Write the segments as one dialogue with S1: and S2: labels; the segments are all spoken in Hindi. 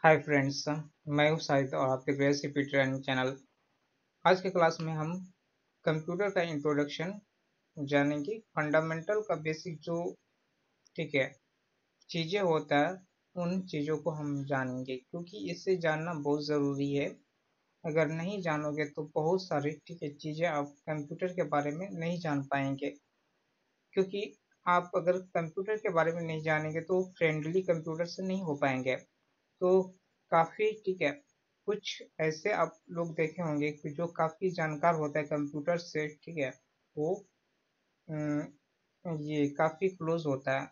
S1: हाय फ्रेंड्स, मैं हूँ शाहिद और आप देख रहे हैं सीपी ट्रेनिंग चैनल। आज के क्लास में हम कंप्यूटर का इंट्रोडक्शन जानेंगे। फंडामेंटल का बेसिक जो ठीक है चीज़ें होता है, उन चीज़ों को हम जानेंगे क्योंकि इससे जानना बहुत ज़रूरी है। अगर नहीं जानोगे तो बहुत सारी चीज़ें आप कंप्यूटर के बारे में नहीं जान पाएंगे, क्योंकि आप अगर कंप्यूटर के बारे में नहीं जानेंगे तो फ्रेंडली कंप्यूटर से नहीं हो पाएंगे। तो काफ़ी कुछ ऐसे आप लोग देखे होंगे कि जो काफ़ी जानकार होता है कंप्यूटर से, वो ये काफ़ी क्लोज होता है।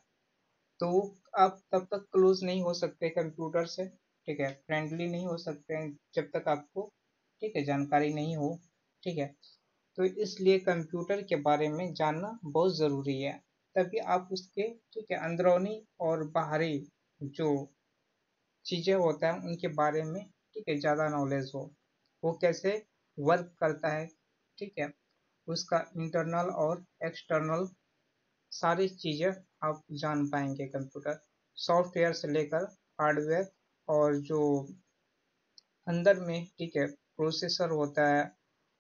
S1: तो आप तब तक क्लोज नहीं हो सकते कंप्यूटर से, फ्रेंडली नहीं हो सकते हैं जब तक आपको जानकारी नहीं हो। ठीक है, तो इसलिए कंप्यूटर के बारे में जानना बहुत ज़रूरी है, तभी आप उसके अंदरूनी और बाहरी जो चीज़ें होता है उनके बारे में ज़्यादा नॉलेज हो। वो कैसे वर्क करता है, ठीक है, उसका इंटरनल और एक्सटर्नल सारी चीज़ें आप जान पाएंगे। कंप्यूटर सॉफ्टवेयर से लेकर हार्डवेयर, और जो अंदर में प्रोसेसर होता है,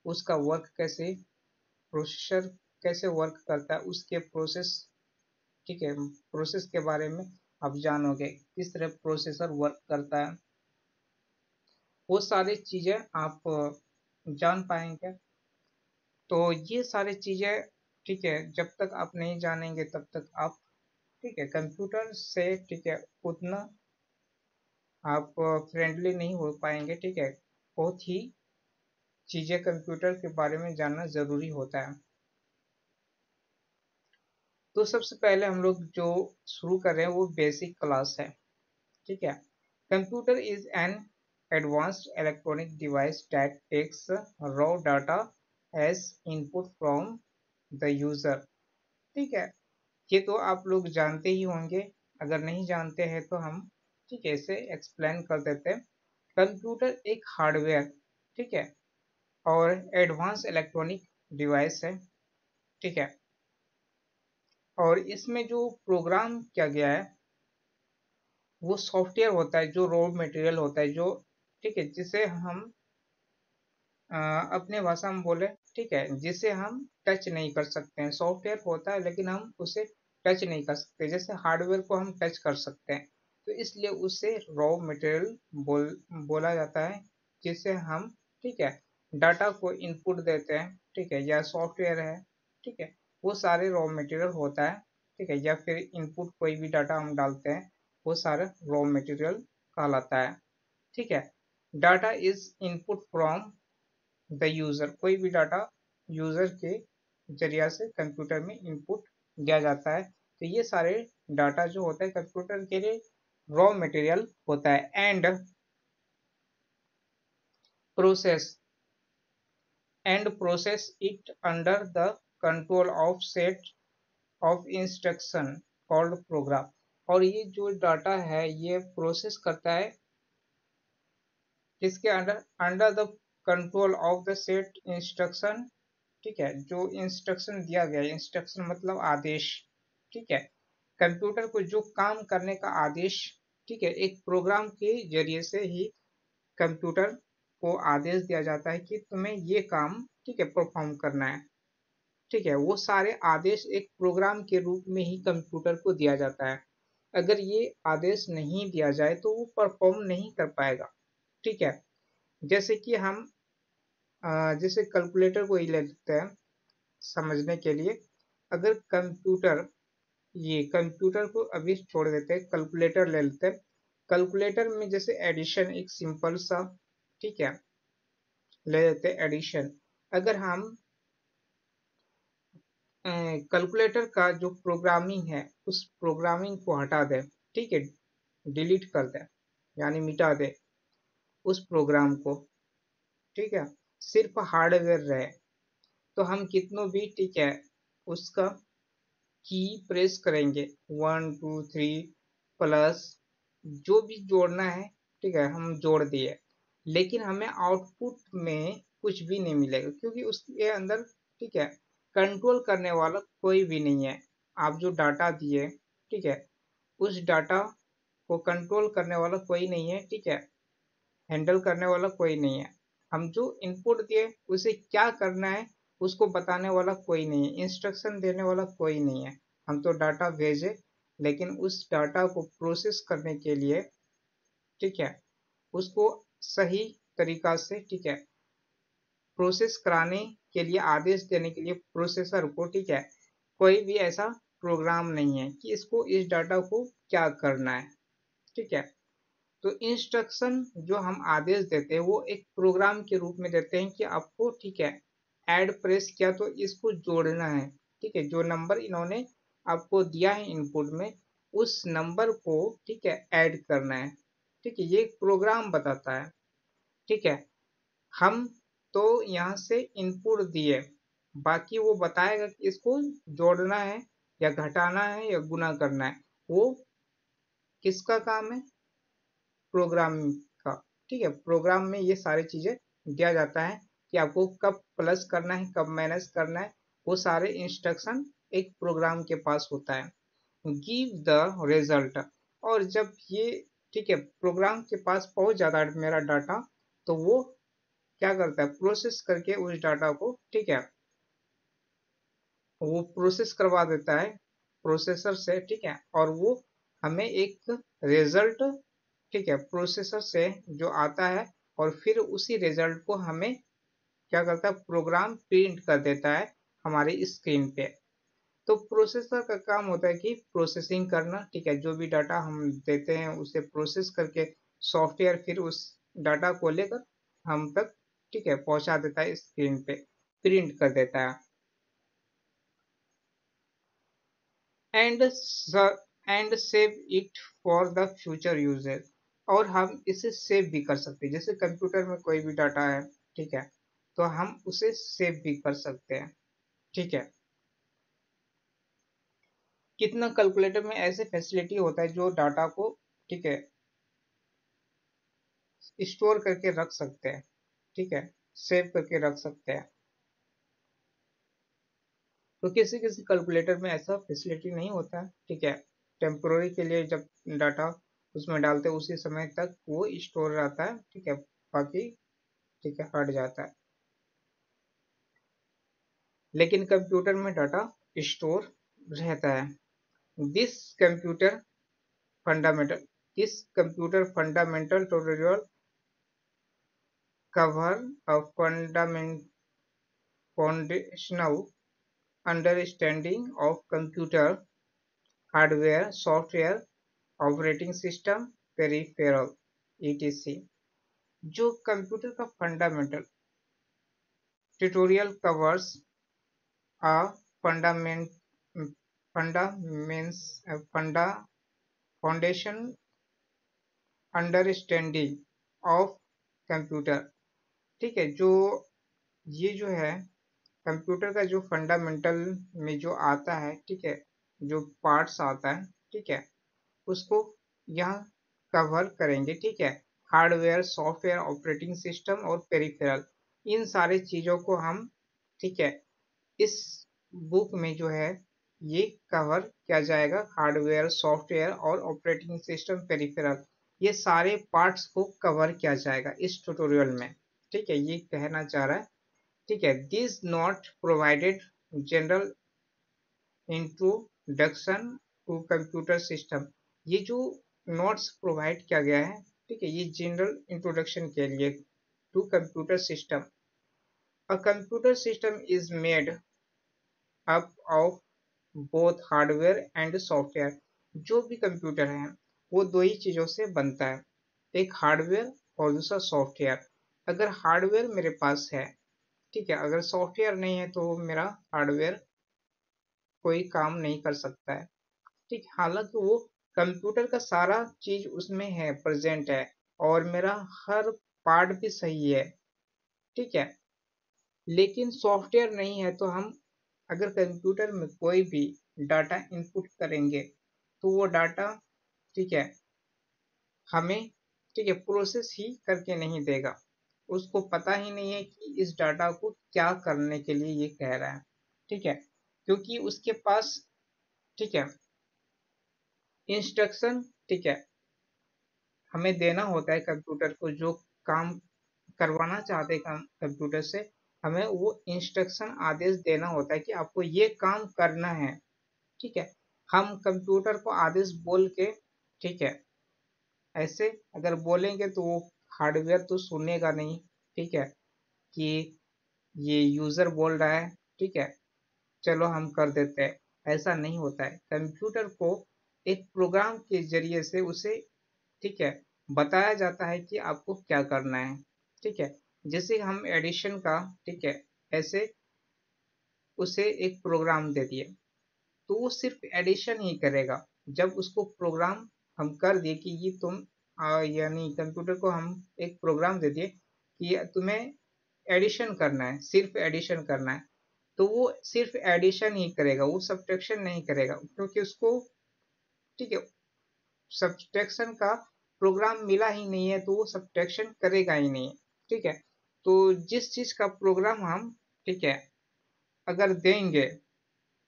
S1: उसका वर्क कैसे, प्रोसेसर कैसे वर्क करता है, उसके प्रोसेस के बारे में आप जानोगे, किस तरह प्रोसेसर वर्क करता है, वो सारी चीज़ें आप जान पाएंगे। तो ये सारी चीज़ें जब तक आप नहीं जानेंगे तब तक आप कंप्यूटर से उतना आप फ्रेंडली नहीं हो पाएंगे। बहुत ही चीज़ें कंप्यूटर के बारे में जानना ज़रूरी होता है। तो सबसे पहले हम लोग जो शुरू कर रहे हैं वो बेसिक क्लास है। ठीक है, computer is an advanced electronic device that takes raw data as input from the user। ठीक है, ये तो आप लोग जानते ही होंगे। अगर नहीं जानते हैं तो हम इसे एक्सप्लेन कर देते हैं। कंप्यूटर एक हार्डवेयर है और एडवांस इलेक्ट्रॉनिक डिवाइस है। ठीक है, और इसमें जो प्रोग्राम किया गया है वो सॉफ्टवेयर होता है, जो रॉ मटेरियल होता है, जो जिसे हम अपने भाषा में बोले, जिसे हम टच नहीं कर सकते हैं। सॉफ्टवेयर होता है लेकिन हम उसे टच नहीं कर सकते, जैसे हार्डवेयर को हम टच कर सकते हैं, तो इसलिए उसे रॉ मटेरियल बोला जाता है, जिसे हम डाटा को इनपुट देते हैं। या सॉफ्टवेयर है, वो सारे रॉ मटेरियल होता है। या फिर इनपुट कोई भी डाटा हम डालते हैं, वो सारा रॉ मटेरियल कहलाता है। ठीक है, data is input from the user, कोई भी डाटा यूजर के जरिया से कंप्यूटर में इनपुट दिया जाता है। तो ये सारे डाटा जो होता है कंप्यूटर के लिए रॉ मटेरियल होता है। Process process it under the control of set of instruction called programme. और ये जो डाटा है ये प्रोसेस करता है किसके under, under the control of the set instruction. जो इंस्ट्रक्शन दिया गया, इंस्ट्रक्शन मतलब आदेश। ठीक है, कंप्यूटर को जो काम करने का आदेश, एक प्रोग्राम के जरिए से ही कंप्यूटर को आदेश दिया जाता है कि तुम्हें ये काम परफॉर्म करना है। वो सारे आदेश एक प्रोग्राम के रूप में ही कंप्यूटर को दिया जाता है। अगर ये आदेश नहीं दिया जाए तो वो परफॉर्म नहीं कर पाएगा। ठीक है, जैसे कि हम जैसे कैलकुलेटर को ही ले लेते हैं समझने के लिए। अगर कंप्यूटर को अभी छोड़ देते हैं, कैलकुलेटर ले लेते हैं। कैलकुलेटर में जैसे एडिशन एक सिंपल सा ले लेते हैं एडिशन। अगर हम कैलकुलेटर का जो प्रोग्रामिंग है उस प्रोग्रामिंग को हटा दें, डिलीट कर दें, यानी मिटा दें उस प्रोग्राम को, सिर्फ हार्डवेयर रहे, तो हम कितनों भी उसका की प्रेस करेंगे, 1 2 3 प्लस जो भी जोड़ना है, हम जोड़ दिए, लेकिन हमें आउटपुट में कुछ भी नहीं मिलेगा क्योंकि उसके अंदर कंट्रोल करने वाला कोई भी नहीं है। आप जो डाटा दिए, उस डाटा को कंट्रोल करने वाला कोई नहीं है, ठीक है, हैंडल करने वाला कोई नहीं है। हम जो इनपुट दिए उसे क्या करना है उसको बताने वाला कोई नहीं है, इंस्ट्रक्शन देने वाला कोई नहीं है। हम तो डाटा भेजे, लेकिन उस डाटा को प्रोसेस करने के लिए, ठीक है, उसको सही तरीका से, ठीक है, प्रोसेस कराने के लिए, आदेश देने के लिए प्रोसेसर को, ठीक है, कोई भी ऐसा प्रोग्राम नहीं है कि इसको इस डाटा को क्या करना है, ठीक है। तो इंस्ट्रक्शन जो हम आदेश देते हैं वो एक प्रोग्राम के रूप में देते हैं कि आपको, ठीक है, ऐड प्रेस किया तो इसको जोड़ना है, ठीक है, जो नंबर इन्होंने आपको दिया है इनपुट में उस नंबर को, ठीक है, ऐड करना है, ठीक है, ये एक प्रोग्राम बताता है, ठीक है। हम तो यहाँ से इनपुट दिए, बाकी वो बताएगा कि इसको जोड़ना है या घटाना है या गुना करना है, वो किसका काम है, प्रोग्रामिंग का, ठीक है। प्रोग्राम में ये सारी चीजें दिया जाता है कि आपको कब प्लस करना है, कब माइनस करना है, वो सारे इंस्ट्रक्शन एक प्रोग्राम के पास होता है। गिव द रिजल्ट, और जब ये, ठीक है, प्रोग्राम के पास पहुंच जाता है मेरा डाटा, तो वो क्या करता है, प्रोसेस करके उस डाटा को, ठीक है, वो प्रोसेस करवा देता है प्रोसेसर से, ठीक है, और वो हमें एक रिजल्ट, ठीक है, प्रोसेसर से जो आता है, और फिर उसी रिजल्ट को हमें क्या करता है, प्रोग्राम प्रिंट कर देता है हमारी स्क्रीन पे। तो प्रोसेसर का काम होता है कि प्रोसेसिंग करना, ठीक है, जो भी डाटा हम देते हैं उसे प्रोसेस करके सॉफ्टवेयर फिर उस डाटा को लेकर हम तक, ठीक है, पहुंचा देता है, स्क्रीन पे प्रिंट कर देता है। And and save it for the future uses, और हम इसे सेव भी कर सकते हैं, जैसे कंप्यूटर में कोई भी डाटा है, ठीक है, तो हम उसे सेव भी कर सकते हैं, ठीक है। कितना कैलकुलेटर में ऐसे फैसिलिटी होता है जो डाटा को, ठीक है, स्टोर करके रख सकते हैं, ठीक है, सेव करके रख सकते हैं। तो किसी किसी कैलकुलेटर में ऐसा फैसिलिटी नहीं होता है, ठीक है, टेम्पोररी के लिए जब डाटा उसमें डालते हैं उसी समय तक वो स्टोर रहता है, ठीक है, बाकी, ठीक है, हट जाता है। लेकिन कंप्यूटर में डाटा स्टोर रहता है। This computer fundamental this computer fundamental tutorial cover a foundational understanding of computer hardware, software, operating system, peripheral, etc. जो कंप्यूटर का fundamental tutorial covers a fundament fundaments funda foundation understanding of computer, ठीक है, जो ये जो है कंप्यूटर का जो फंडामेंटल में जो आता है, ठीक है, जो पार्ट्स आता है, ठीक है, उसको यहाँ कवर करेंगे, ठीक है। हार्डवेयर, सॉफ्टवेयर, ऑपरेटिंग सिस्टम और पेरिफेरल, इन सारी चीजों को हम, ठीक है, इस बुक में जो है ये कवर किया जाएगा। हार्डवेयर, सॉफ्टवेयर और ऑपरेटिंग सिस्टम, पेरिफेरल, ये सारे पार्ट्स को कवर किया जाएगा इस ट्यूटोरियल में, ठीक है, ये कहना चाह रहा है, ठीक है। This not provided general introduction to computer system, ये जो नोट्स प्रोवाइड किया गया है, ठीक है, ये जनरल इंट्रोडक्शन के लिए to computer system. A computer system is made up of both hardware and software, जो भी कंप्यूटर है वो दो ही चीजों से बनता है, एक हार्डवेयर और दूसरा सॉफ्टवेयर। अगर हार्डवेयर मेरे पास है, ठीक है, अगर सॉफ्टवेयर नहीं है तो मेरा हार्डवेयर कोई काम नहीं कर सकता है, ठीक। हालांकि वो कंप्यूटर का सारा चीज उसमें है, प्रेजेंट है, और मेरा हर पार्ट भी सही है, ठीक है, लेकिन सॉफ्टवेयर नहीं है, तो हम अगर कंप्यूटर में कोई भी डाटा इनपुट करेंगे तो वो डाटा, ठीक है, हमें, ठीक है, प्रोसेस ही करके नहीं देगा, उसको पता ही नहीं है कि इस डाटा को क्या करने के लिए ये कह रहा है, ठीक है, क्योंकि उसके पास, ठीक है, इंस्ट्रक्शन, ठीक है, हमें देना होता है कंप्यूटर को, जो काम करवाना चाहते हैं कंप्यूटर से, हमें वो इंस्ट्रक्शन आदेश देना होता है कि आपको ये काम करना है। ठीक है, हम कंप्यूटर को आदेश बोल के, ठीक है, ऐसे अगर बोलेंगे तो वो हार्डवेयर तो सुनेगा नहीं। ठीक है, कि ये यूजर बोल रहा है, ठीक है, चलो हम कर देते हैं। ऐसा नहीं होता है। कंप्यूटर को एक प्रोग्राम के जरिए से उसे, ठीक है, बताया जाता है कि आपको क्या करना है। ठीक है, जैसे हम एडिशन का, ठीक है, ऐसे उसे एक प्रोग्राम दे दिए तो वो सिर्फ एडिशन ही करेगा। जब उसको प्रोग्राम हम कर दिए कि ये तुम यानी कंप्यूटर को हम एक प्रोग्राम दे दिए कि तुम्हें एडिशन करना है, सिर्फ एडिशन करना है, तो वो सिर्फ एडिशन ही करेगा, वो सब्ट्रैक्शन नहीं करेगा, क्योंकि उसको, ठीक है, सब्ट्रैक्शन का प्रोग्राम मिला ही नहीं है, तो वो सब्ट्रैक्शन करेगा ही नहीं। ठीक है, तो जिस चीज का प्रोग्राम हम, ठीक है, अगर देंगे,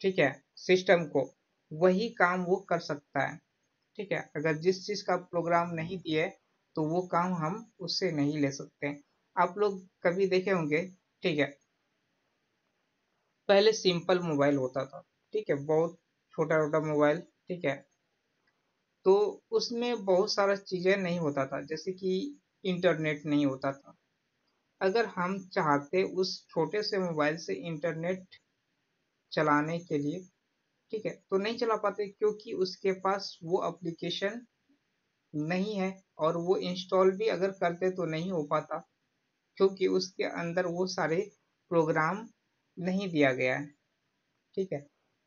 S1: ठीक है, सिस्टम को, वही काम वो कर सकता है। ठीक है, अगर जिस चीज का प्रोग्राम नहीं दिए तो वो काम हम उससे नहीं ले सकते। आप लोग कभी देखे होंगे, ठीक है, पहले सिंपल मोबाइल होता था, ठीक है, बहुत छोटा छोटा मोबाइल, ठीक है, तो उसमें बहुत सारा चीजें नहीं होता था, जैसे कि इंटरनेट नहीं होता था। अगर हम चाहते उस छोटे से मोबाइल से इंटरनेट चलाने के लिए, ठीक है, तो नहीं चला पाते, क्योंकि उसके पास वो एप्लीकेशन नहीं है, और वो इंस्टॉल भी अगर करते तो नहीं हो पाता, क्योंकि उसके अंदर वो सारे प्रोग्राम नहीं दिया गया है। ठीक है,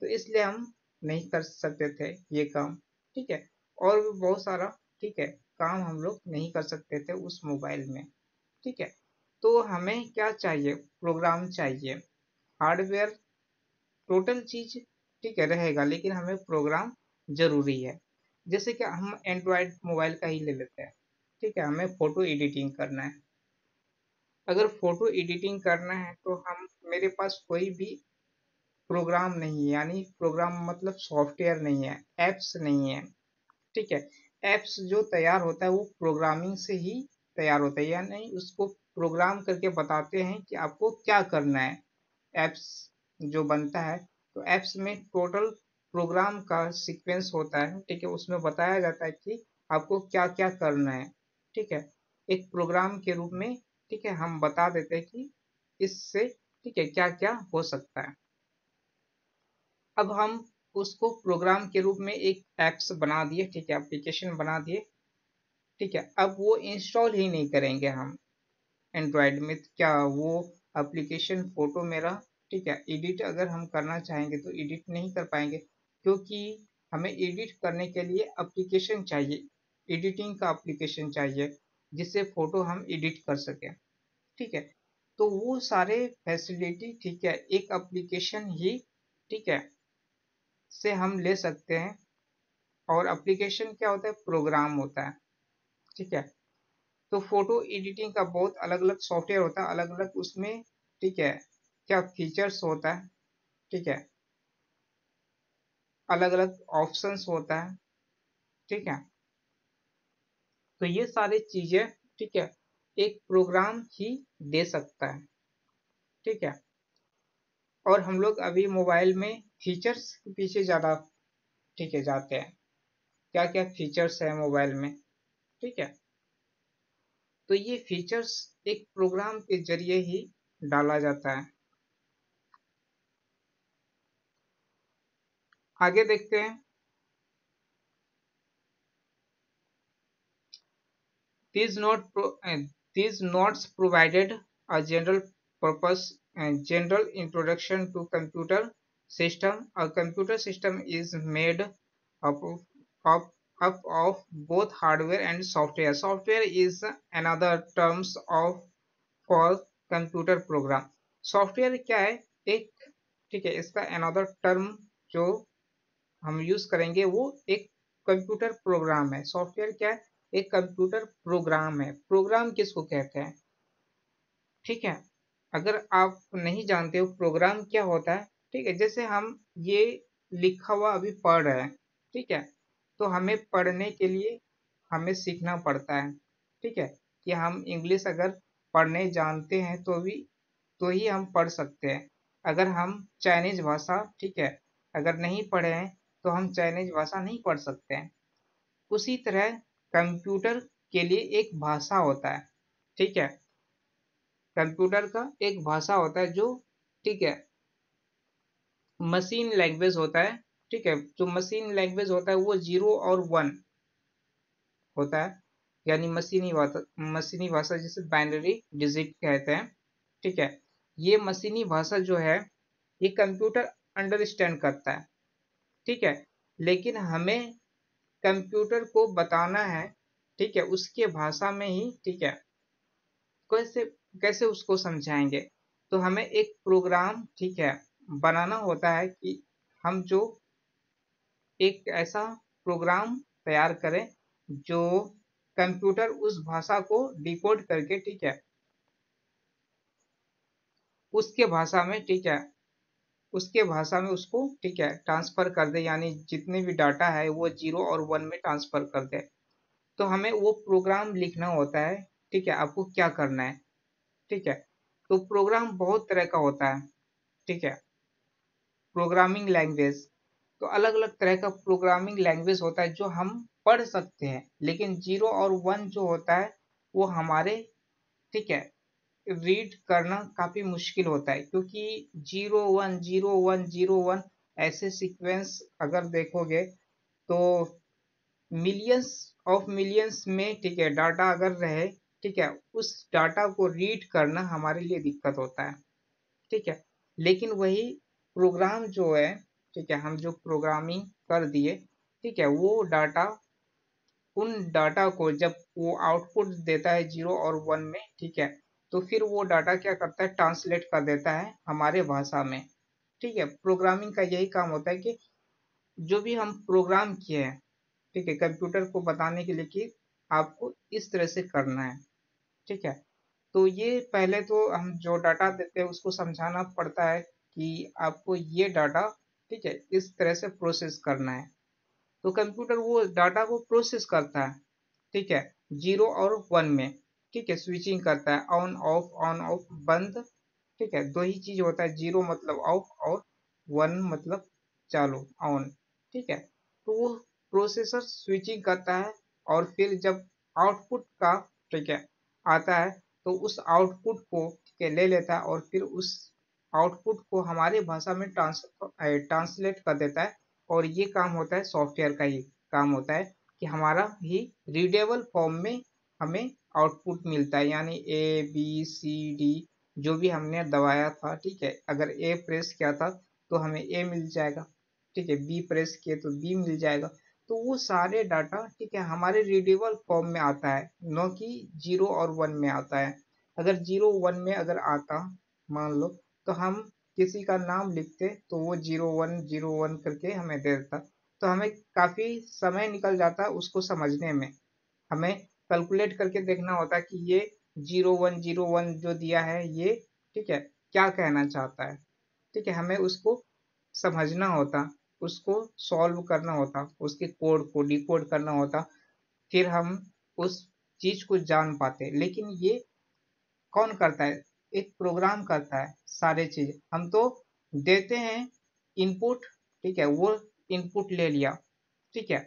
S1: तो इसलिए हम नहीं कर सकते थे ये काम। ठीक है, और भी बहुत सारा, ठीक है, काम हम लोग नहीं कर सकते थे उस मोबाइल में। ठीक है, तो हमें क्या चाहिए, प्रोग्राम चाहिए, हार्डवेयर टोटल चीज, ठीक है, रहेगा, लेकिन हमें प्रोग्राम जरूरी है। जैसे कि हम एंड्रॉयड मोबाइल का ही ले लेते हैं। ठीक है, हमें फोटो एडिटिंग करना है। अगर फोटो एडिटिंग करना है तो हम, मेरे पास कोई भी प्रोग्राम नहीं है, यानी प्रोग्राम मतलब सॉफ्टवेयर नहीं है, एप्स नहीं है। ठीक है, एप्स जो तैयार होता है वो प्रोग्रामिंग से ही तैयार होता है, यानी उसको प्रोग्राम करके बताते हैं कि आपको क्या करना है। एप्स जो बनता है, तो एप्स में टोटल प्रोग्राम का सीक्वेंस होता है। ठीक है, उसमें बताया जाता है कि आपको क्या क्या करना है। ठीक है, एक प्रोग्राम के रूप में, ठीक है, हम बता देते हैं कि इससे, ठीक है, क्या क्या हो सकता है। अब हम उसको प्रोग्राम के रूप में एक एप्स बना दिए, ठीक है, एप्लीकेशन बना दिए। ठीक है, अब वो इंस्टॉल ही नहीं करेंगे हम एंड्रॉयड में, तो क्या वो एप्लीकेशन फोटो मेरा, ठीक है, एडिट अगर हम करना चाहेंगे तो एडिट नहीं कर पाएंगे, क्योंकि हमें एडिट करने के लिए एप्लीकेशन चाहिए, एडिटिंग का एप्लीकेशन चाहिए, जिससे फोटो हम एडिट कर सकें। ठीक है, तो वो सारे फैसिलिटी, ठीक है, एक एप्लीकेशन ही, ठीक है, से हम ले सकते हैं। और एप्लीकेशन क्या होता है, प्रोग्राम होता है। ठीक है, तो फोटो एडिटिंग का बहुत अलग अलग सॉफ्टवेयर होता है, अलग अलग उसमें, ठीक है, क्या फीचर्स होता है, ठीक है, अलग अलग ऑप्शंस होता है। ठीक है, तो ये सारी चीजें, ठीक है, एक प्रोग्राम ही दे सकता है। ठीक है, और हम लोग अभी मोबाइल में फीचर्स के पीछे ज्यादा, ठीक है, जाते हैं, क्या क्या फीचर्स है मोबाइल में। ठीक है, तो ये फीचर्स एक प्रोग्राम के जरिए ही डाला जाता है। आगे देखते हैं। These not these notes provided a general purpose and general introduction to computer system. A computer system is made up of, up of both hardware and software. Software is another terms of for computer program. Software क्या है, एक, ठीक है, इसका अनदर टर्म जो हम यूज करेंगे वो एक कंप्यूटर प्रोग्राम है। सॉफ्टवेयर क्या है, एक कंप्यूटर प्रोग्राम है। प्रोग्राम किसको कहते हैं, ठीक है, अगर आप नहीं जानते हो प्रोग्राम क्या होता है, ठीक है, जैसे हम ये लिखा हुआ अभी पढ़ रहे हैं, ठीक है, तो हमें पढ़ने के लिए हमें सीखना पड़ता है, ठीक है, कि हम इंग्लिश अगर पढ़ने जानते हैं तो ही हम पढ़ सकते हैं। अगर हम चाइनीज भाषा, ठीक है, अगर नहीं पढ़े हैं तो हम चाइनीज भाषा नहीं पढ़ सकते हैं। उसी तरह कंप्यूटर के लिए एक भाषा होता है, ठीक है, कंप्यूटर का एक भाषा होता है जो, ठीक है, मशीन लैंग्वेज होता है, ठीक है, जो मशीन लैंग्वेज होता है वो 0 और 1 होता है, यानी मशीनी भाषा जिसे बाइनरी डिजिट कहते हैं, ठीक है। ये मशीनी भाषा जो है ये कंप्यूटर अंडरस्टैंड करता है, ठीक है, लेकिन हमें कंप्यूटर को बताना है, ठीक है, उसके भाषा में ही, ठीक है, कैसे कैसे उसको समझाएंगे। तो हमें एक प्रोग्राम, ठीक है, बनाना होता है कि हम जो एक ऐसा प्रोग्राम तैयार करें जो कंप्यूटर उस भाषा को डिकोड करके, ठीक है, उसके भाषा में, ठीक है, उसके भाषा में उसको, ठीक है, ट्रांसफर कर दे, यानी जितने भी डाटा है वो 0 और 1 में ट्रांसफर कर दे। तो हमें वो प्रोग्राम लिखना होता है, ठीक है, आपको क्या करना है, ठीक है। तो प्रोग्राम बहुत तरह का होता है, ठीक है, प्रोग्रामिंग लैंग्वेज, तो अलग अलग तरह का प्रोग्रामिंग लैंग्वेज होता है जो हम पढ़ सकते हैं, लेकिन 0 और 1 जो होता है वो हमारे, ठीक है, रीड करना काफी मुश्किल होता है, क्योंकि 0 1 0 1 0 1 ऐसे सीक्वेंस अगर देखोगे तो मिलियंस ऑफ मिलियंस में, ठीक है, डाटा अगर रहे, ठीक है, उस डाटा को रीड करना हमारे लिए दिक्कत होता है, ठीक है। लेकिन वही प्रोग्राम जो है, ठीक है, हम जो प्रोग्रामिंग कर दिए, ठीक है, वो डाटा, उन डाटा को जब वो आउटपुट देता है 0 और 1 में, ठीक है, तो फिर वो डाटा क्या करता है, ट्रांसलेट कर देता है हमारे भाषा में, ठीक है। प्रोग्रामिंग का यही काम होता है कि जो भी हम प्रोग्राम किए हैं, ठीक है, कंप्यूटर को बताने के लिए कि आपको इस तरह से करना है, ठीक है। तो ये पहले तो हम जो डाटा देते हैं उसको समझाना पड़ता है कि आपको ये डाटा, ठीक है, इस तरह से प्रोसेस करना है। तो कंप्यूटर वो डाटा को प्रोसेस करता है, ठीक है, 0 और 1 में, ठीक है, स्विचिंग करता है ऑन ऑफ बंद, ठीक है, दो ही चीज होता है, 0 मतलब ऑफ और 1 मतलब चालू ऑन, ठीक है। तो वो प्रोसेसर स्विचिंग करता है और फिर जब आउटपुट का, ठीक है, आता है तो उस आउटपुट को, ठीक है, ले लेता है और फिर उस आउटपुट को हमारे भाषा में ट्रांसलेट कर देता है। और ये काम होता है सॉफ्टवेयर का ही काम होता है कि हमारा ही रीडेबल फॉर्म में हमें आउटपुट मिलता है, यानी ABCD जो भी हमने दबाया था, ठीक है, अगर ए प्रेस किया था तो हमें ए मिल जाएगा, ठीक है, बी प्रेस किए तो बी मिल जाएगा। तो वो सारे डाटा, ठीक है, हमारे रीडेबल फॉर्म में आता है, न कि 0 और 1 में आता है। अगर 0 1 में अगर आता, मान लो, तो हम किसी का नाम लिखते तो वो 0 1 0 1 करके हमें दे देता, तो हमें काफी समय निकल जाता उसको समझने में। हमें कैलकुलेट करके देखना होता कि ये 0 1 0 1 जो दिया है ये, ठीक है, क्या कहना चाहता है, ठीक है, हमें उसको समझना होता, उसको सॉल्व करना होता, उसके कोड को डिकोड करना होता, फिर हम उस चीज को जान पाते। लेकिन ये कौन करता है, एक प्रोग्राम करता है सारे चीज, हम तो देते हैं इनपुट, ठीक है, वो इनपुट ले लिया, ठीक है,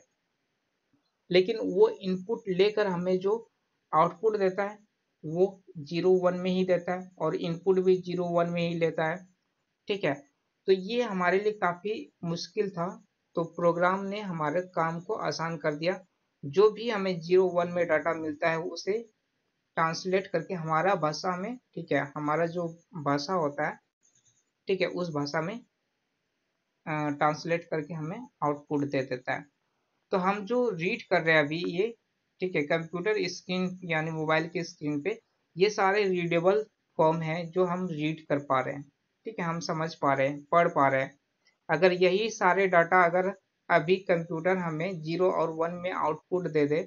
S1: लेकिन वो इनपुट लेकर हमें जो आउटपुट देता है वो 0 1 में ही देता है और इनपुट भी 0 1 में ही लेता है, ठीक है। तो ये हमारे लिए काफी मुश्किल था, तो प्रोग्राम ने हमारे काम को आसान कर दिया। जो भी हमें 0 1 में डाटा मिलता है उसे ट्रांसलेट करके हमारा भाषा में, ठीक है, हमारा जो भाषा होता है, ठीक है, उस भाषा में ट्रांसलेट करके हमें आउटपुट दे देता है। तो हम जो रीड कर रहे हैं अभी ये, ठीक है, कंप्यूटर स्क्रीन यानी मोबाइल की स्क्रीन पे ये सारे रीडेबल फॉर्म है जो हम रीड कर पा रहे हैं, ठीक है, हम समझ पा रहे हैं, पढ़ पा रहे हैं। अगर यही सारे डाटा अगर अभी कंप्यूटर हमें 0 और 1 में आउटपुट दे दे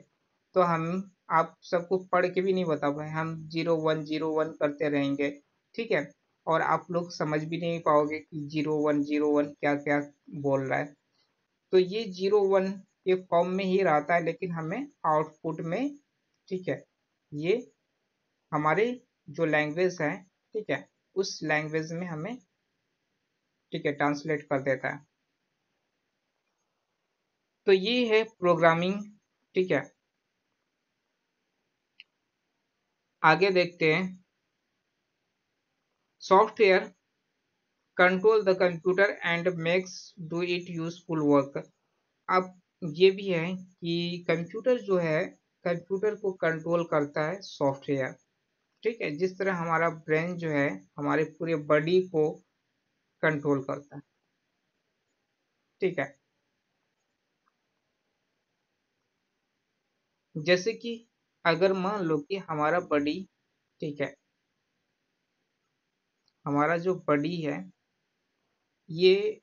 S1: तो हम आप सबको पढ़ के भी नहीं बता पाए, हम 0 1 0 1 करते रहेंगे, ठीक है, और आप लोग समझ भी नहीं पाओगे कि 0 1 0 1 क्या क्या बोल रहा है। तो ये 0 1 के फॉर्म में ही रहता है, लेकिन हमें आउटपुट में, ठीक है, ये हमारे जो लैंग्वेज है, ठीक है, उस लैंग्वेज में हमें, ठीक है, ट्रांसलेट कर देता है। तो ये है प्रोग्रामिंग, ठीक है। आगे देखते हैं। Software control the computer and makes do it useful work. अब ये भी है कि कंप्यूटर जो है, कंप्यूटर को कंट्रोल करता है सॉफ्टवेयर, ठीक है, जिस तरह हमारा ब्रेन जो है हमारे पूरे बॉडी को कंट्रोल करता है, ठीक है। जैसे कि अगर मान लो कि हमारा बॉडी, ठीक है, हमारा जो बॉडी है ये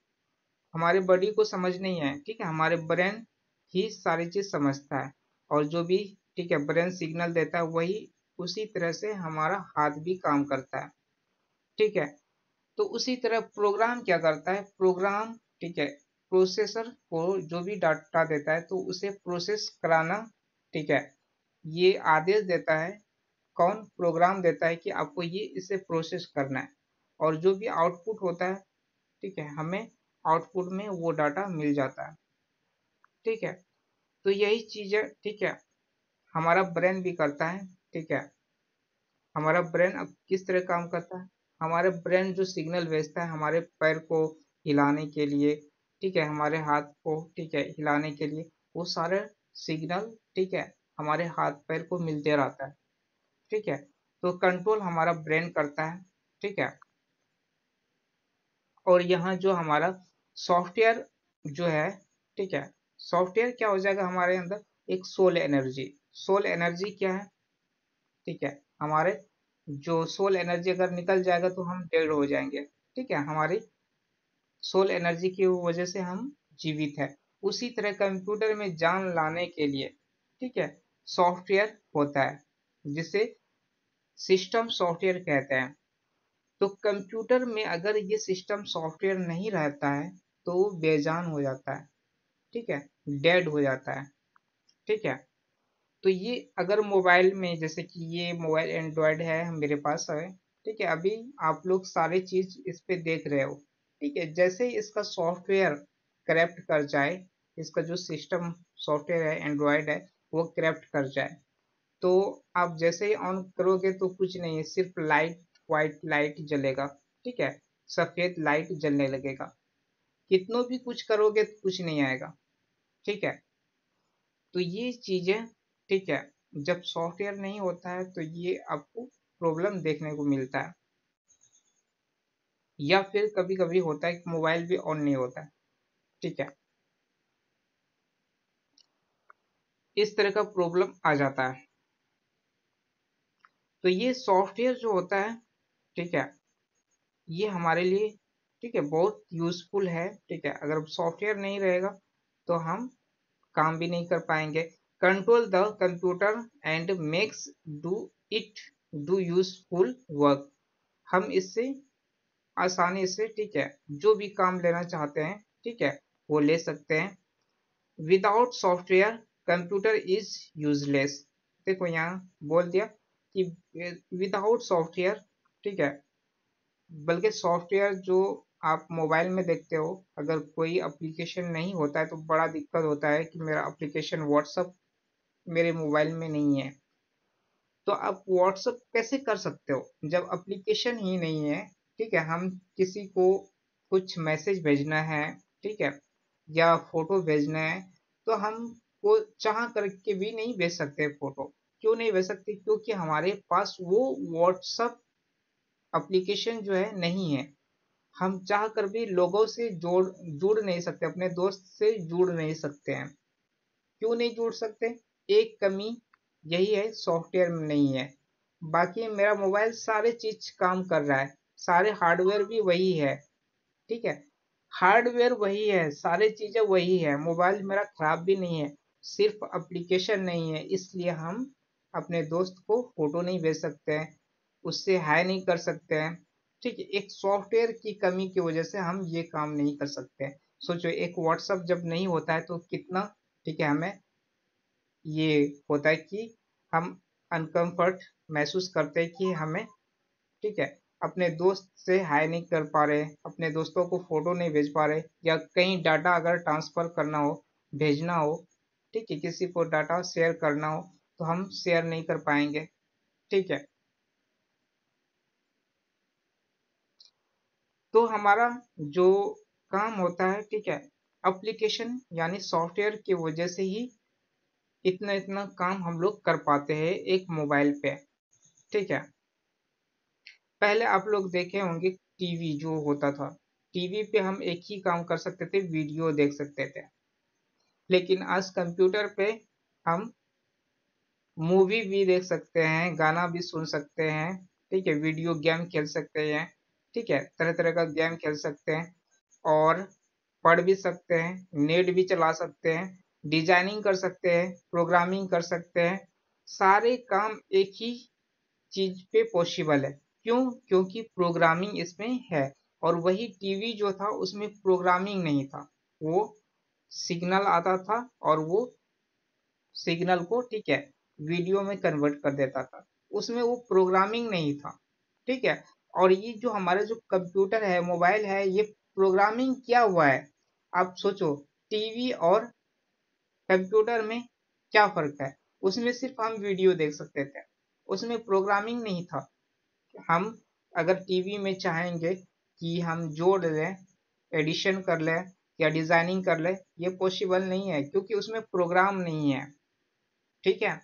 S1: हमारे बॉडी को समझ नहीं है, ठीक है, हमारे ब्रेन ही सारी चीज समझता है, और जो भी, ठीक है, ब्रेन सिग्नल देता है वही उसी तरह से हमारा हाथ भी काम करता है, ठीक है। तो उसी तरह प्रोग्राम क्या करता है, प्रोग्राम, ठीक है, प्रोसेसर को जो भी डाटा देता है तो उसे प्रोसेस कराना, ठीक है, ये आदेश देता है। कौन, प्रोग्राम देता है कि आपको ये इसे प्रोसेस करना है, और जो भी आउटपुट होता है, ठीक है, हमें आउटपुट में वो डाटा मिल जाता है, ठीक है। तो यही चीज है, ठीक है, हमारा ब्रेन भी करता है, ठीक है। हमारा ब्रेन अब किस तरह काम करता है, हमारे ब्रेन जो सिग्नल भेजता है हमारे पैर को हिलाने के लिए, ठीक है, हमारे हाथ को, ठीक है, हिलाने के लिए, वो सारे सिग्नल, ठीक है, हमारे हाथ पैर को मिलते रहता है, ठीक है। तो कंट्रोल हमारा ब्रेन करता है, ठीक है। और यहाँ जो हमारा सॉफ्टवेयर जो है, ठीक है, सॉफ्टवेयर क्या हो जाएगा हमारे अंदर, एक सोल एनर्जी। सोल एनर्जी क्या है, ठीक है, हमारे जो सोल एनर्जी अगर निकल जाएगा तो हम डेड हो जाएंगे, ठीक है, हमारी सोल एनर्जी की वजह से हम जीवित है। उसी तरह कंप्यूटर में जान लाने के लिए, ठीक है, सॉफ्टवेयर होता है जिसे सिस्टम सॉफ्टवेयर कहते हैं। तो कंप्यूटर में अगर ये सिस्टम सॉफ्टवेयर नहीं रहता है तो वो बेजान हो जाता है, ठीक है, डेड हो जाता है, ठीक है। तो ये अगर मोबाइल में, जैसे कि ये मोबाइल एंड्रॉयड है मेरे पास है, ठीक है, अभी आप लोग सारी चीज इस पे देख रहे हो, ठीक है, जैसे ही इसका सॉफ्टवेयर करप्ट कर जाए, इसका जो सिस्टम सॉफ्टवेयर है एंड्रॉयड है वो करप्ट कर जाए, तो आप जैसे ही ऑन करोगे तो कुछ नहीं है, सिर्फ लाइट, व्हाइट लाइट जलेगा, ठीक है, सफेद लाइट जलने लगेगा। कितनों भी कुछ करोगे तो कुछ नहीं आएगा, ठीक है। तो ये चीजें, ठीक है, जब सॉफ्टवेयर नहीं होता है तो ये आपको प्रॉब्लम देखने को मिलता है। या फिर कभी कभी होता है कि मोबाइल भी ऑन नहीं होता है, ठीक है, इस तरह का प्रॉब्लम आ जाता है। तो ये सॉफ्टवेयर जो होता है, ठीक है, ये हमारे लिए, ठीक है, बहुत यूजफुल है, ठीक है। अगर सॉफ्टवेयर नहीं रहेगा तो हम काम भी नहीं कर पाएंगे। Control the computer and makes do it do useful work. हम इससे आसानी से, ठीक है, जो भी काम लेना चाहते हैं, ठीक है, वो ले सकते हैं। Without software computer is useless. देखो यहाँ बोल दिया कि विदाउट सॉफ्टवेयर, ठीक है, बल्कि सॉफ्टवेयर जो आप मोबाइल में देखते हो, अगर कोई एप्लीकेशन नहीं होता है तो बड़ा दिक्कत होता है कि मेरा एप्लीकेशन व्हाट्सअप मेरे मोबाइल में नहीं है। तो आप व्हाट्सअप कैसे कर सकते हो जब एप्लीकेशन ही नहीं है, ठीक है। हम किसी को कुछ मैसेज भेजना है, ठीक है, या फोटो भेजना है, तो हम को चाह करके भी नहीं भेज सकते फोटो। क्यों नहीं भेज सकते, क्योंकि हमारे पास वो व्हाट्सअप एप्लीकेशन जो है नहीं है। हम चाह कर भी लोगों से जुड़ नहीं सकते, अपने दोस्त से जुड़ नहीं सकते हैं। क्यों नहीं जुड़ सकते, एक कमी यही है, सॉफ्टवेयर में नहीं है। बाकी मेरा मोबाइल सारे चीज काम कर रहा है, सारे हार्डवेयर भी वही है, ठीक है, हार्डवेयर वही है, सारी चीजें वही है, मोबाइल मेरा खराब भी नहीं है, सिर्फ एप्लीकेशन नहीं है, इसलिए हम अपने दोस्त को फोटो नहीं भेज सकते हैं, उससे हाय नहीं कर सकते हैं, ठीक है। एक सॉफ्टवेयर की कमी की वजह से हम ये काम नहीं कर सकते हैं। सोचो एक व्हाट्सअप जब नहीं होता है तो कितना ठीक है, हमें ये होता है कि हम अनकंफर्ट महसूस करते हैं कि हमें, ठीक है, अपने दोस्त से हाय नहीं कर पा रहे, अपने दोस्तों को फोटो नहीं भेज पा रहे, या कहीं डाटा अगर ट्रांसफर करना हो, भेजना हो, ठीक है, किसी को डाटा शेयर करना हो तो हम शेयर नहीं कर पाएंगे। ठीक है, तो हमारा जो काम होता है, ठीक है, एप्लीकेशन यानी सॉफ्टवेयर की वजह से ही इतना इतना काम हम लोग कर पाते हैं एक मोबाइल पे। ठीक है, पहले आप लोग देखे होंगे टीवी जो होता था, टीवी पे हम एक ही काम कर सकते थे, वीडियो देख सकते थे। लेकिन आज कंप्यूटर पे हम मूवी भी देख सकते हैं, गाना भी सुन सकते हैं, ठीक है, वीडियो गेम खेल सकते हैं, ठीक है, तरह तरह का गेम खेल सकते हैं, और पढ़ भी सकते हैं, नेट भी चला सकते हैं, डिजाइनिंग कर सकते हैं, प्रोग्रामिंग कर सकते हैं। सारे काम एक ही चीज पे पॉसिबल है। क्यों? क्योंकि प्रोग्रामिंग इसमें है। और वही टीवी जो था उसमें प्रोग्रामिंग नहीं था, वो सिग्नल आता था और वो सिग्नल को, ठीक है, वीडियो में कन्वर्ट कर देता था, उसमें वो प्रोग्रामिंग नहीं था। ठीक है, और ये जो हमारा जो कंप्यूटर है, मोबाइल है, ये प्रोग्रामिंग किया हुआ है। आप सोचो, टीवी और कंप्यूटर में क्या फर्क है? उसमें सिर्फ हम वीडियो देख सकते थे, उसमें प्रोग्रामिंग नहीं था। हम अगर टीवी में चाहेंगे कि हम जोड़ लें, एडिशन कर लें या डिजाइनिंग कर लें, ये पॉसिबल नहीं है क्योंकि उसमें प्रोग्राम नहीं है। ठीक है,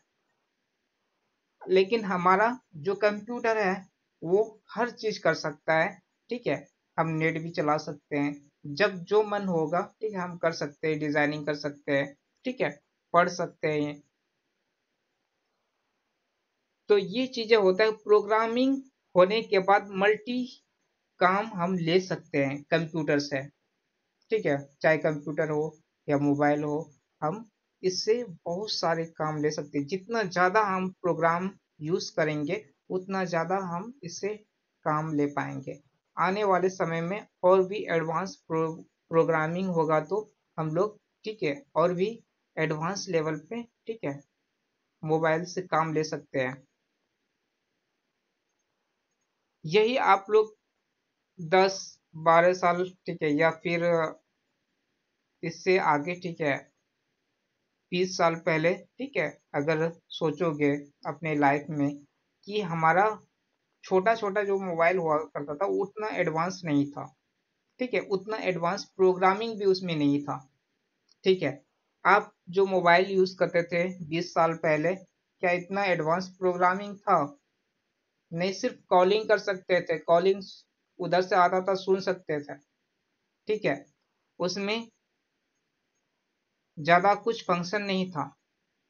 S1: लेकिन हमारा जो कंप्यूटर है वो हर चीज कर सकता है। ठीक है, हम नेट भी चला सकते हैं, जब जो मन होगा, ठीक है, हम कर सकते हैं, डिजाइनिंग कर सकते हैं, ठीक है, पढ़ सकते हैं। तो ये चीजें होता है, प्रोग्रामिंग होने के बाद मल्टी काम हम ले सकते हैं कंप्यूटर से। ठीक है, चाहे कंप्यूटर हो या मोबाइल हो, हम इससे बहुत सारे काम ले सकते हैं। जितना ज़्यादा हम प्रोग्राम यूज़ करेंगे उतना ज़्यादा हम इससे काम ले पाएंगे। आने वाले समय में और भी एडवांस प्रोग्रामिंग होगा तो हम लोग, ठीक है, और भी एडवांस लेवल पे, ठीक है, मोबाइल से काम ले सकते हैं। यही आप लोग 10-12 साल, ठीक है, या फिर इससे आगे, ठीक है, 20 साल पहले, ठीक है, अगर सोचोगे अपने लाइफ में कि हमारा छोटा छोटा जो मोबाइल हुआ करता था वो उतना एडवांस नहीं था, ठीक है, उतना एडवांस प्रोग्रामिंग भी उसमें नहीं था। ठीक है, आप जो मोबाइल यूज करते थे 20 साल पहले, क्या इतना एडवांस प्रोग्रामिंग था? नहीं, सिर्फ कॉलिंग कर सकते थे, कॉलिंग उधर से आता था, सुन सकते थे। ठीक है, उसमें ज्यादा कुछ फंक्शन नहीं था।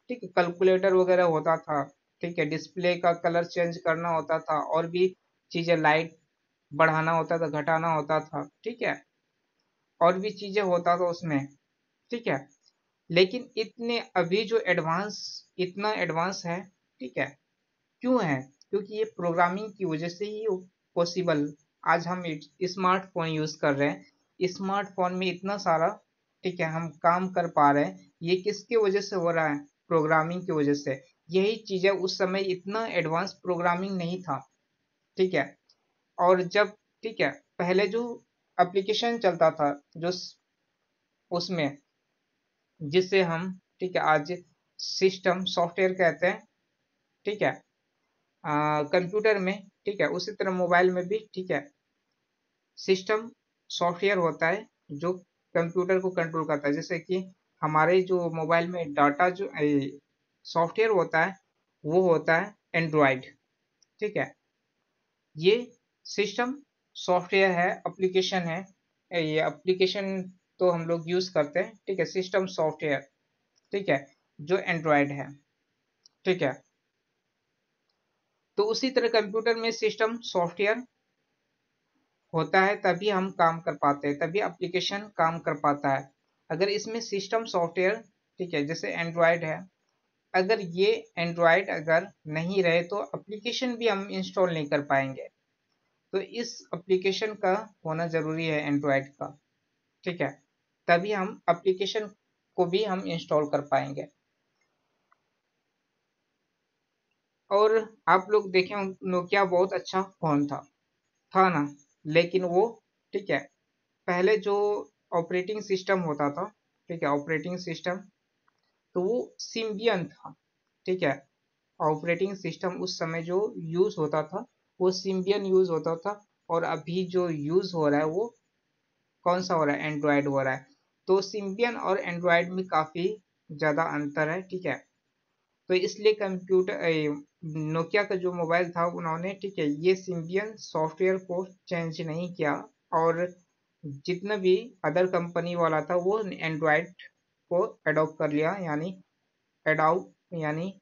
S1: ठीक है, कैलकुलेटर वगैरह होता था, ठीक है, डिस्प्ले का कलर चेंज करना होता था, और भी चीजें, लाइट बढ़ाना होता था, घटाना होता था, ठीक है, और भी चीजें होता था उसमें। ठीक है, लेकिन इतने अभी जो एडवांस, इतना एडवांस है, ठीक है, क्यों है? क्योंकि ये प्रोग्रामिंग की वजह से ही पॉसिबल। आज हम स्मार्टफोन यूज कर रहे हैं, स्मार्टफोन में इतना सारा, ठीक है, हम काम कर पा रहे हैं, ये किसकी वजह से हो रहा है? प्रोग्रामिंग की वजह से। यही चीजें उस समय इतना एडवांस प्रोग्रामिंग नहीं था। ठीक है, और जब, ठीक है, पहले जो एप्लीकेशन चलता था, जो उसमें, जिससे हम, ठीक है, आज सिस्टम सॉफ्टवेयर कहते हैं, ठीक है, कंप्यूटर में, ठीक है, उसी तरह मोबाइल में भी, ठीक है, सिस्टम सॉफ्टवेयर होता है जो कंप्यूटर को कंट्रोल करता है। जैसे कि हमारे जो मोबाइल में डाटा जो सॉफ्टवेयर होता है वो होता है एंड्रॉयड। ठीक है, ये सिस्टम सॉफ्टवेयर है, एप्लीकेशन है, ये एप्लीकेशन तो हम लोग यूज करते हैं, ठीक है, सिस्टम सॉफ्टवेयर, ठीक है, जो एंड्रॉयड है। ठीक है, तो उसी तरह कंप्यूटर में सिस्टम सॉफ्टवेयर होता है, तभी हम काम कर पाते हैं, तभी एप्लीकेशन काम कर पाता है। अगर इसमें सिस्टम सॉफ्टवेयर, ठीक है, जैसे एंड्रॉयड है, अगर ये एंड्रॉयड अगर नहीं रहे तो एप्लीकेशन भी हम इंस्टॉल नहीं कर पाएंगे। तो इस एप्लीकेशन का होना जरूरी है, एंड्रॉयड का। ठीक है, तभी हम एप्लीकेशन को भी हम इंस्टॉल कर पाएंगे। और आप लोग देखें नोकिया बहुत अच्छा फोन था ना, लेकिन वो ठीक है, पहले जो ऑपरेटिंग सिस्टम होता था, ठीक है, ऑपरेटिंग सिस्टम तो वो सिम्बियन था, ठीक है, ऑपरेटिंग सिस्टम उस समय जो यूज होता था वो सिम्बियन यूज होता था, और अभी जो यूज हो रहा है वो कौन सा हो रहा है, एंड्रॉयड हो रहा है। तो सिम्बियन और एंड्रॉयड में काफी ज्यादा अंतर है, ठीक है। तो इसलिए कंप्यूटर नोकिया का जो मोबाइल था उन्होंने, ठीक है, ये सिम्बियन सॉफ्टवेयर को चेंज नहीं किया, और जितना भी अदर कंपनी वाला था वो एंड्रॉयड को अडॉप्ट कर लिया, यानी अडॉप्ट यानी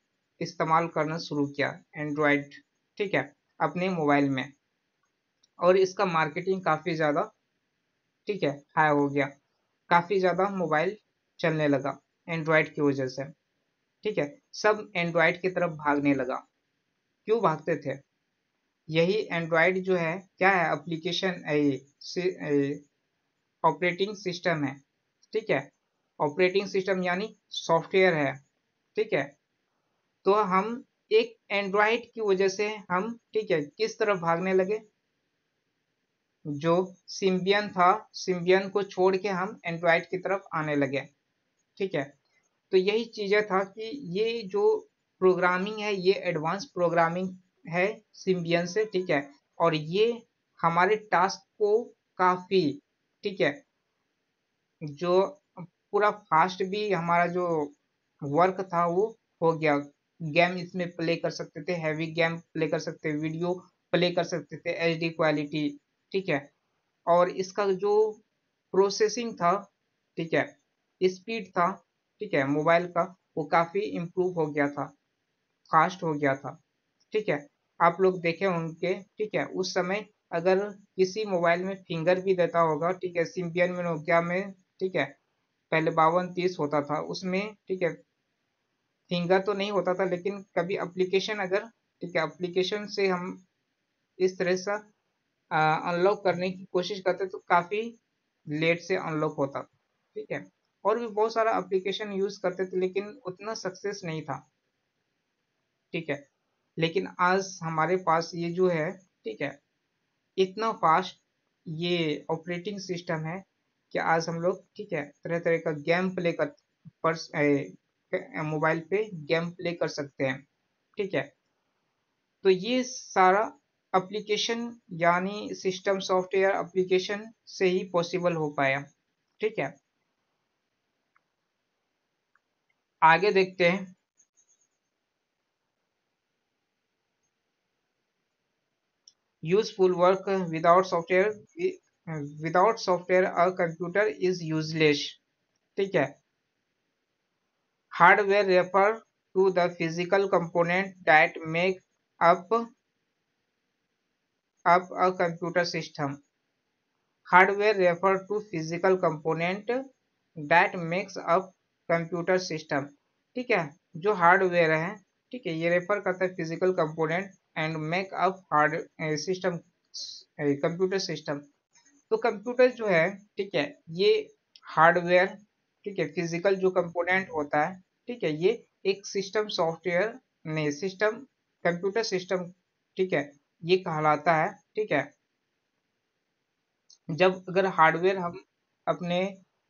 S1: इस्तेमाल करना शुरू किया एंड्रॉयड, ठीक है, अपने मोबाइल में। और इसका मार्केटिंग काफी ज्यादा, ठीक है, हाई हो गया, काफी ज्यादा मोबाइल चलने लगा एंड्रॉयड की वजह से, ठीक है। सब एंड्रॉयड की तरफ भागने लगा। क्यों भागते थे? यही एंड्रॉयड जो है क्या है, एप्लीकेशन ऑपरेटिंग सिस्टम है, ठीक है, ऑपरेटिंग सिस्टम यानी सॉफ्टवेयर है, ठीक है। तो हम एक एंड्रॉयड की वजह से हम, ठीक है, किस तरफ भागने लगे, जो सिम्बियन था, सिम्बियन को छोड़ के हम एंड्रॉयड की तरफ आने लगे, ठीक है। तो यही चीजें था कि ये जो प्रोग्रामिंग है ये एडवांस प्रोग्रामिंग है सिम्बियन से, ठीक है, और ये हमारे टास्क को काफी, ठीक है, जो पूरा फास्ट भी हमारा जो वर्क था वो हो गया। गेम इसमें प्ले कर सकते थे, हैवी गेम प्ले कर सकते थे, वीडियो प्ले कर सकते थे एचडी क्वालिटी, ठीक है। और इसका जो प्रोसेसिंग था, ठीक है, स्पीड था, ठीक है, मोबाइल का वो काफी इम्प्रूव हो गया था, फास्ट हो गया था, ठीक है। आप लोग देखे होंगे, ठीक है, उस समय अगर किसी मोबाइल में फिंगर भी देता होगा, ठीक है, सिम्बियन में, नोकिया में, ठीक है, पहले 5230 होता था उसमें, ठीक है, फिंगर तो नहीं होता था, लेकिन कभी एप्लीकेशन अगर, ठीक है, एप्लीकेशन से हम इस तरह से अनलॉक करने की कोशिश करते तो काफी लेट से अनलॉक होता था, ठीक है। और भी बहुत सारा एप्लीकेशन यूज करते थे लेकिन उतना सक्सेस नहीं था, ठीक है। लेकिन आज हमारे पास ये जो है, ठीक है, इतना फास्ट ये ऑपरेटिंग सिस्टम है कि आज हम लोग, ठीक है, तरह तरह का गेम प्ले कर पर मोबाइल पे गेम प्ले कर सकते हैं, ठीक है। तो ये सारा एप्लीकेशन यानी सिस्टम सॉफ्टवेयर एप्लीकेशन से ही पॉसिबल हो पाया, ठीक है। आगे देखते हैं। Useful work without software a computer is useless, ठीक है। Hardware refer to the physical component that make up a computer system. Hardware refer to physical component that makes up computer system, ठीक है। जो हार्डवेयर है, ठीक है, ये रेफर करता है physical component and make up hard system, computer system. तो कंप्यूटर जो है, ठीक है, ये हार्डवेयर, ठीक है, फिजिकल जो कंपोनेंट होता है, ठीक है, ये एक सिस्टम सॉफ्टवेयर नहीं, सिस्टम कंप्यूटर सिस्टम, ठीक है, ये कहलाता है, ठीक है। जब अगर हार्डवेयर हम अपने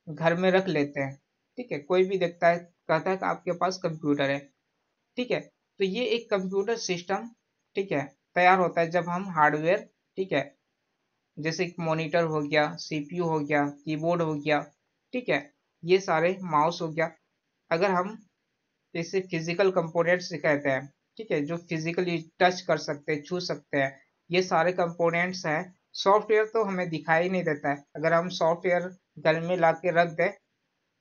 S1: घर में रख लेते हैं, ठीक है, कोई भी देखता है कहता है कि आपके पास कंप्यूटर है, ठीक है, तो ये एक कंप्यूटर सिस्टम, ठीक है, तैयार होता है जब हम हार्डवेयर, ठीक है, जैसे मॉनिटर हो गया, सीपीयू हो गया, कीबोर्ड हो गया, ठीक है, ये सारे माउस हो गया, अगर हम इसे फिजिकल कंपोनेंट्स कहते हैं, ठीक है, जो फिजिकली टच कर सकते हैं, छू सकते हैं, ये सारे कंपोनेंट्स हैं। सॉफ्टवेयर तो हमें दिखाई नहीं देता है, अगर हम सॉफ्टवेयर घर में ला के रख दें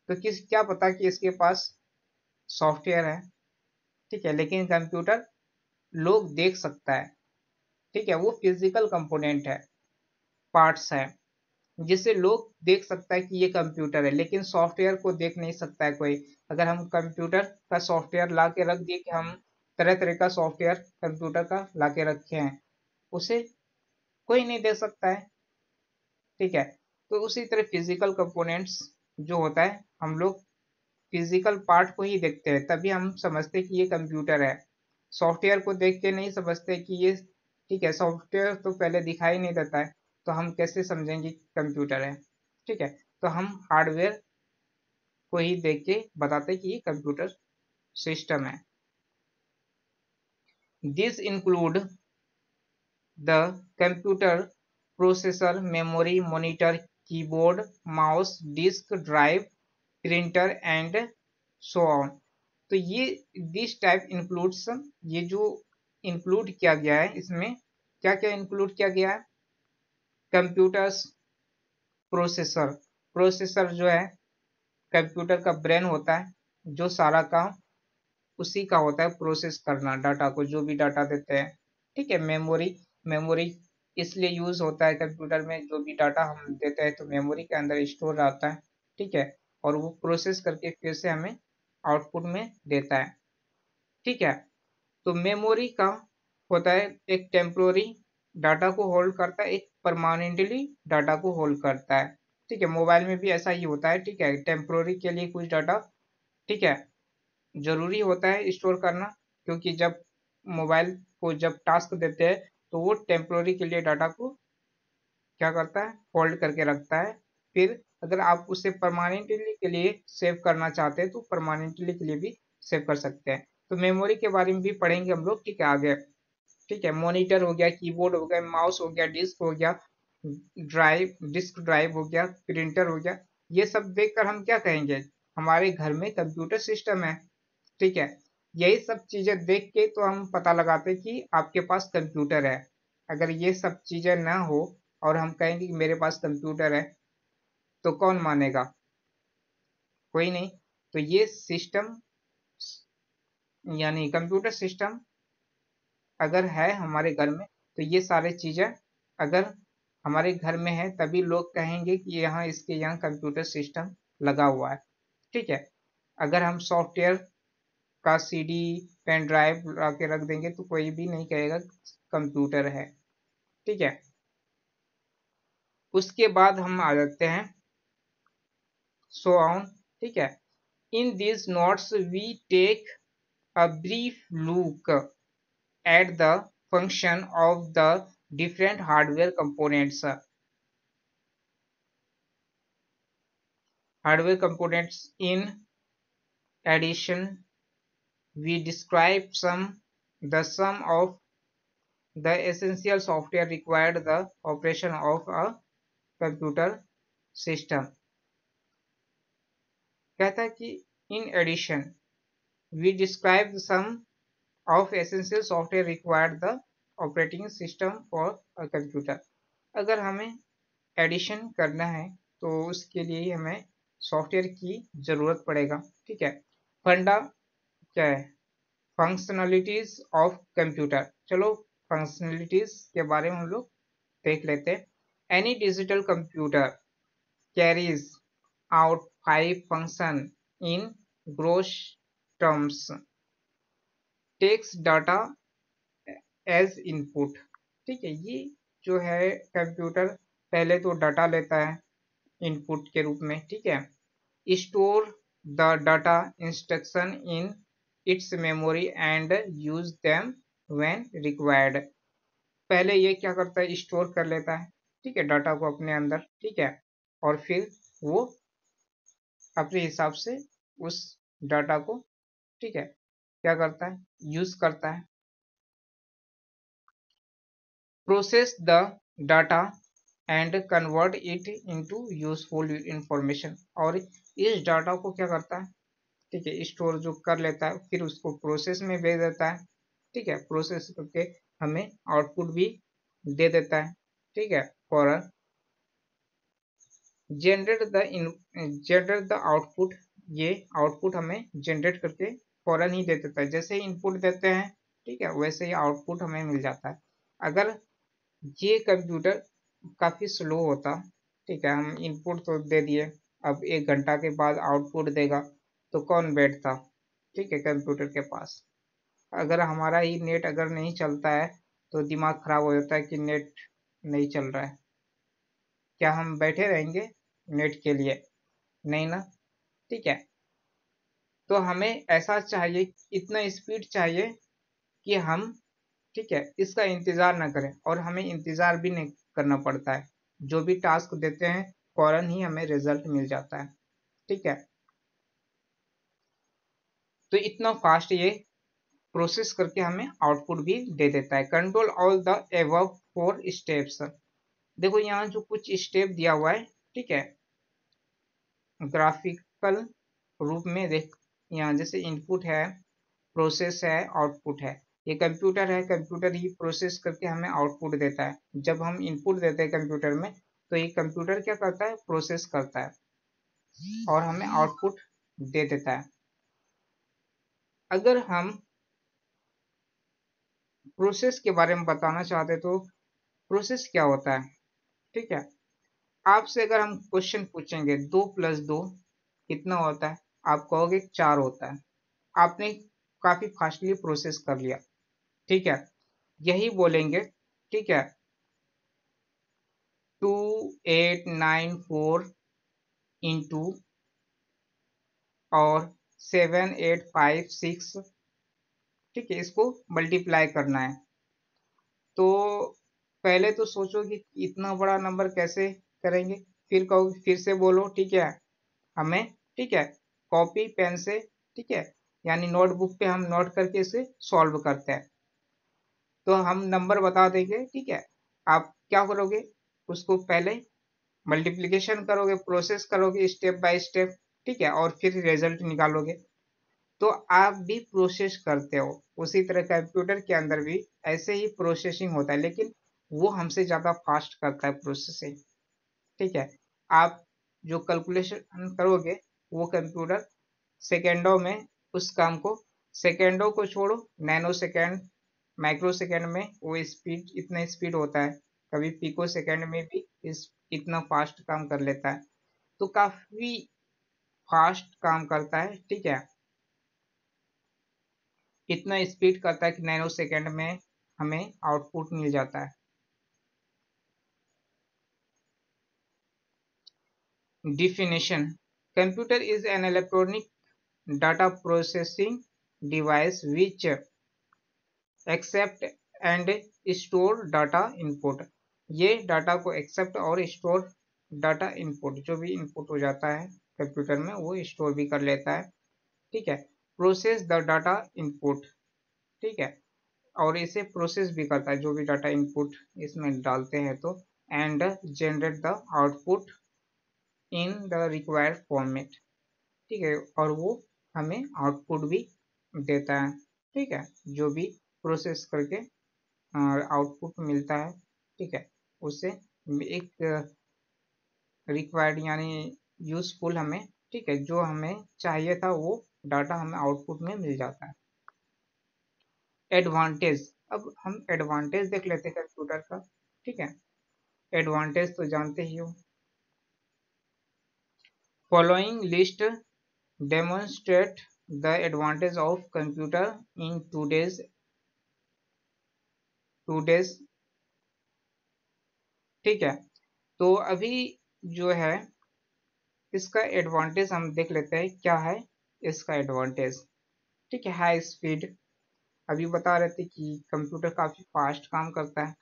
S1: तो किस क्या पता कि इसके पास सॉफ्टवेयर है, ठीक है, लेकिन कंप्यूटर लोग देख सकता है, ठीक है, वो फिजिकल कंपोनेंट है, पार्ट्स है, जिसे लोग देख सकता है कि ये कंप्यूटर है, लेकिन सॉफ्टवेयर को देख नहीं सकता है कोई। अगर हम कंप्यूटर का सॉफ्टवेयर ला के रख दिए कि हम तरह तरह का सॉफ्टवेयर कंप्यूटर का ला के रखे हैं, उसे कोई नहीं देख सकता है, ठीक है। तो उसी तरह फिजिकल कंपोनेंट्स जो होता है हम लोग फिजिकल पार्ट को ही देखते हैं तभी हम समझते कि ये कंप्यूटर है। सॉफ्टवेयर को देख के नहीं समझते कि ये, ठीक है, सॉफ्टवेयर तो पहले दिखाई नहीं देता है, तो हम कैसे समझेंगे कंप्यूटर है। ठीक है, तो हम हार्डवेयर को ही देख के बताते कि ये कंप्यूटर सिस्टम है। This include the computer processor, memory, monitor, keyboard, mouse, disk drive, printer and so on. तो ये दिस टाइप इंक्लूड्स, ये जो इंक्लूड किया गया है इसमें क्या क्या इंक्लूड किया गया है? कंप्यूटर्स प्रोसेसर, प्रोसेसर जो है कंप्यूटर का ब्रेन होता है, जो सारा काम उसी का होता है प्रोसेस करना डाटा को, जो भी डाटा देते हैं। ठीक है, मेमोरी, मेमोरी इसलिए यूज होता है कंप्यूटर में, जो भी डाटा हम देते हैं तो मेमोरी के अंदर स्टोर रहता है। ठीक है, और वो प्रोसेस करके फिर से हमें आउटपुट में देता है। ठीक है, तो मेमोरी का होता है एक टेम्पोररी डाटा को होल्ड करता है, एक परमानेंटली डाटा को होल्ड करता है। ठीक है, मोबाइल में भी ऐसा ही होता है। ठीक है, टेम्पोररी के लिए कुछ डाटा, ठीक है, जरूरी होता है स्टोर करना, क्योंकि जब मोबाइल को जब टास्क देते हैं तो वो टेम्पोररी के लिए डाटा को क्या करता है, होल्ड करके रखता है। फिर अगर आप उसे परमानेंटली के लिए सेव करना चाहते हैं तो परमानेंटली के लिए भी सेव कर सकते हैं। तो मेमोरी के बारे में भी पढ़ेंगे हम लोग। ठीक है, आगे। ठीक है, मॉनिटर हो गया, कीबोर्ड हो गया, माउस हो गया, डिस्क हो गया, ड्राइव, डिस्क ड्राइव हो गया, प्रिंटर हो गया, ये सब देखकर हम क्या कहेंगे? हमारे घर में कंप्यूटर सिस्टम है। ठीक है, यही सब चीजें देख के तो हम पता लगाते कि आपके पास कंप्यूटर है। अगर ये सब चीजें ना हो और हम कहेंगे कि मेरे पास कंप्यूटर है, तो कौन मानेगा? कोई नहीं। तो ये सिस्टम, यानी कंप्यूटर सिस्टम अगर है हमारे घर में, तो ये सारी चीजें अगर हमारे घर में है तभी लोग कहेंगे कि यहाँ, इसके यहाँ कंप्यूटर सिस्टम लगा हुआ है। ठीक है, अगर हम सॉफ्टवेयर का सीडी, पेन ड्राइव ला के रख देंगे तो कोई भी नहीं कहेगा कंप्यूटर है। ठीक है, उसके बाद हम आ जाते हैं सो ऑन। ठीक है, in this notes we take a brief look at the function of the different hardware components. Hardware components. In addition, we describe the sum of the essential software required the operation of a computer system. कहता है कि in addition, we describe the sum of essential software required the operating system for a computer. अगर हमें एडिशन करना है तो उसके लिए हमें सॉफ्टवेयर की जरूरत पड़ेगा। ठीक है, फंडा क्या है? Functionalities of computer. चलो फंक्शनलिटीज के बारे में हम लोग देख लेते हैं। Any digital computer carries out 5 function in gross terms, takes data as input. ठीक है, ये जो है कंप्यूटर पहले तो डाटा लेता है इनपुट के रूप में। ठीक है, store the data instruction in its memory and use them when required. पहले ये क्या करता है, स्टोर कर लेता है, ठीक है, डाटा को अपने अंदर। ठीक है, और फिर वो अपने हिसाब से उस डाटा को, ठीक है, क्या करता है, यूज करता है। Process the data and convert it into useful information. और इस डाटा को क्या करता है, ठीक है, स्टोर जो कर लेता है, फिर उसको प्रोसेस में भेज देता है। ठीक है, प्रोसेस करके हमें आउटपुट भी दे देता है। ठीक है, फॉर जनरेट द आउटपुट, ये आउटपुट हमें जनरेट करके फौरन ही दे देता है। जैसे ही इनपुट देते हैं, ठीक है, वैसे ही आउटपुट हमें मिल जाता है। अगर ये कंप्यूटर काफ़ी स्लो होता, ठीक है, हम इनपुट तो दे दिए, अब 1 घंटा के बाद आउटपुट देगा, तो कौन बैठता, ठीक है, कंप्यूटर के पास। अगर हमारा ही नेट अगर नहीं चलता है तो दिमाग खराब हो जाता है कि नेट नहीं चल रहा है, क्या हम बैठे रहेंगे नेट के लिए? नहीं ना। ठीक है, तो हमें ऐसा चाहिए, इतना स्पीड चाहिए कि हम, ठीक है, इसका इंतजार ना करें, और हमें इंतजार भी नहीं करना पड़ता है, जो भी टास्क देते हैं फौरन ही हमें रिजल्ट मिल जाता है। ठीक है, तो इतना फास्ट ये प्रोसेस करके हमें आउटपुट भी दे देता है। Control all the above 4 steps. देखो यहाँ जो कुछ स्टेप दिया हुआ है, ठीक है, ग्राफिकल रूप में देख, यहाँ जैसे इनपुट है, प्रोसेस है, आउटपुट है। ये कंप्यूटर है, कंप्यूटर ही प्रोसेस करके हमें आउटपुट देता है। जब हम इनपुट देते हैं कंप्यूटर में, तो ये कंप्यूटर क्या करता है, प्रोसेस करता है और हमें आउटपुट दे देता है। अगर हम प्रोसेस के बारे में बताना चाहते तो प्रोसेस क्या होता है, ठीक है, आपसे अगर हम क्वेश्चन पूछेंगे 2 + 2 कितना होता है, आप कहोगे 4 होता है। आपने काफी फास्टली प्रोसेस कर लिया, ठीक है। यही बोलेंगे, ठीक है, 2894 इंटू और 7856, ठीक है, इसको मल्टीप्लाई करना है। तो पहले तो सोचो कि इतना बड़ा नंबर कैसे करेंगे, फिर कहो, फिर से बोलो, ठीक है, हमें, ठीक है, कॉपी पेन से, ठीक है, यानी नोटबुक पे हम नोट करके इसे सॉल्व करते हैं। तो हम नंबर बता देंगे, ठीक है, आप क्या करोगे, उसको पहले मल्टीप्लिकेशन करोगे, प्रोसेस करोगे स्टेप बाय स्टेप, ठीक है, और फिर रिजल्ट निकालोगे। तो आप भी प्रोसेस करते हो, उसी तरह कंप्यूटर के अंदर भी ऐसे ही प्रोसेसिंग होता है, लेकिन वो हमसे ज्यादा फास्ट करता है प्रोसेसिंग, ठीक है। आप जो कैलकुलेशन करोगे, वो कंप्यूटर सेकेंडों में उस काम को, सेकेंडों को छोड़ो, नैनो सेकेंड, माइक्रो सेकेंड में वो स्पीड, इतना स्पीड होता है, कभी पिको सेकेंड में भी इस इतना फास्ट काम कर लेता है। तो काफी फास्ट काम करता है, ठीक है, इतना स्पीड करता है कि नैनो सेकेंड में हमें आउटपुट मिल जाता है। Definition: computer is an electronic data processing device which accept and store data input। ये डाटा को एक्सेप्ट और स्टोर, डाटा इनपुट, जो भी इनपुट हो जाता है कंप्यूटर में वो स्टोर भी कर लेता है, ठीक है। प्रोसेस द डाटा इनपुट, ठीक है, और इसे प्रोसेस भी करता है, जो भी डाटा इनपुट इसमें डालते हैं तो, and generate the output in the required format, ठीक है, और वो हमें आउटपुट भी देता है, ठीक है, जो भी प्रोसेस करके आउटपुट मिलता है, ठीक है, उससे एक रिक्वायर्ड यानी यूजफुल हमें, ठीक है, जो हमें चाहिए था वो डाटा हमें आउटपुट में मिल जाता है। एडवांटेज, अब हम एडवांटेज देख लेते हैं कंप्यूटर का, ठीक है। एडवांटेज तो जानते ही हो, following list demonstrate the advantage of computer in today's, ठीक है। तो अभी जो है इसका एडवांटेज हम देख लेते हैं, क्या है इसका एडवांटेज, ठीक है। हाई स्पीड, अभी बता रहे थे कि कंप्यूटर काफी फास्ट काम करता है,